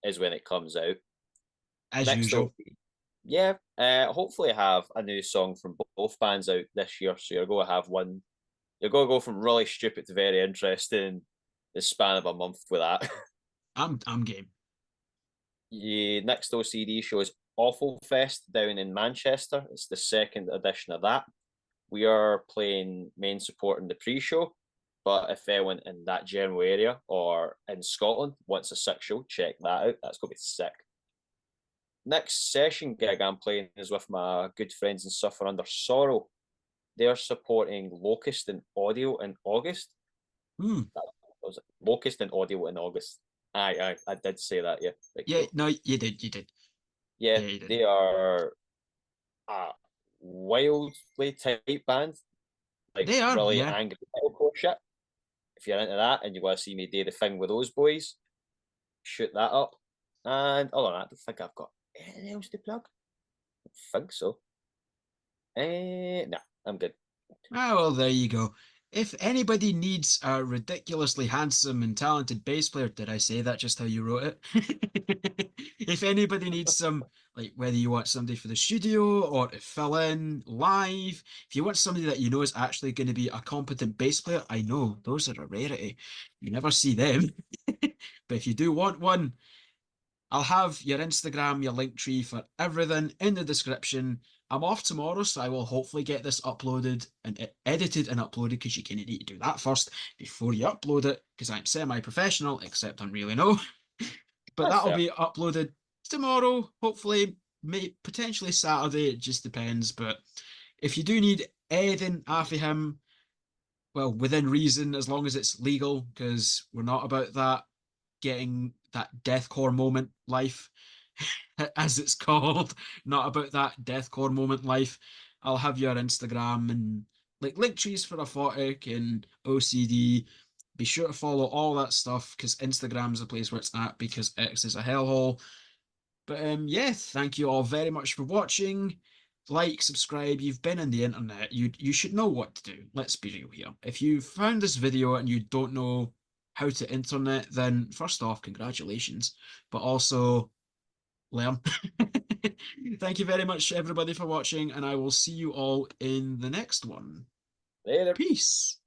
is when it comes out. As Next, usual. yeah, hopefully have a new song from both bands out this year. So you're going to have one. You're going to go from really stupid to very interesting in the span of a month with that. I'm game. Yeah, next OCD show is Awful Fest down in Manchester. It's the second edition of that. We are playing main support in the pre-show, but if anyone in that general area or in Scotland wants a sick show, check that out. That's going to be sick. Next session gig I'm playing is with my good friends and Suffer Under Sorrow. They're supporting Locust and Audio in August. Hmm. That was it. Locust and Audio in August. I did say that, yeah. Like, Yeah, cool. no, you did, you did. Yeah, Yeah, you did. they are a wildly type band, like They are, really yeah. angry metalcore shit. If you're into that and you want to see me do the thing with those boys, shoot that up. And other than that, I don't think I've got anything else to plug. I think so. Nah, I'm good. Ah, well, there you go. If anybody needs a ridiculously handsome and talented bass player, did I say that just how you wrote it? If anybody needs some, like whether you want somebody for the studio or to fill in live, if you want somebody that you know is actually going to be a competent bass player, I know those are a rarity. You never see them. But if you do want one, I'll have your Instagram, your link tree for everything in the description. I'm off tomorrow, so I will hopefully get this uploaded and edited and uploaded because you kind of need to do that first before you upload it because I'm semi-professional, except I'm really no. But That's that'll fair. be uploaded tomorrow, hopefully, potentially Saturday. It just depends. But if you do need anything off of him, well, within reason, as long as it's legal, because we're not about that getting that deathcore moment life, as it's called, not about that deathcore moment life. I'll have your Instagram and like link trees for Aphotic and OCD. Be sure to follow all that stuff because Instagram's the place where it's at because X is a hellhole. But yeah, thank you all very much for watching. Like, subscribe. You've been on the internet. You should know what to do. Let's be real here. If you found this video and you don't know how to internet, then first off, congratulations, but also learn. Thank you very much, everybody, for watching, and I will see you all in the next one. Later. Peace.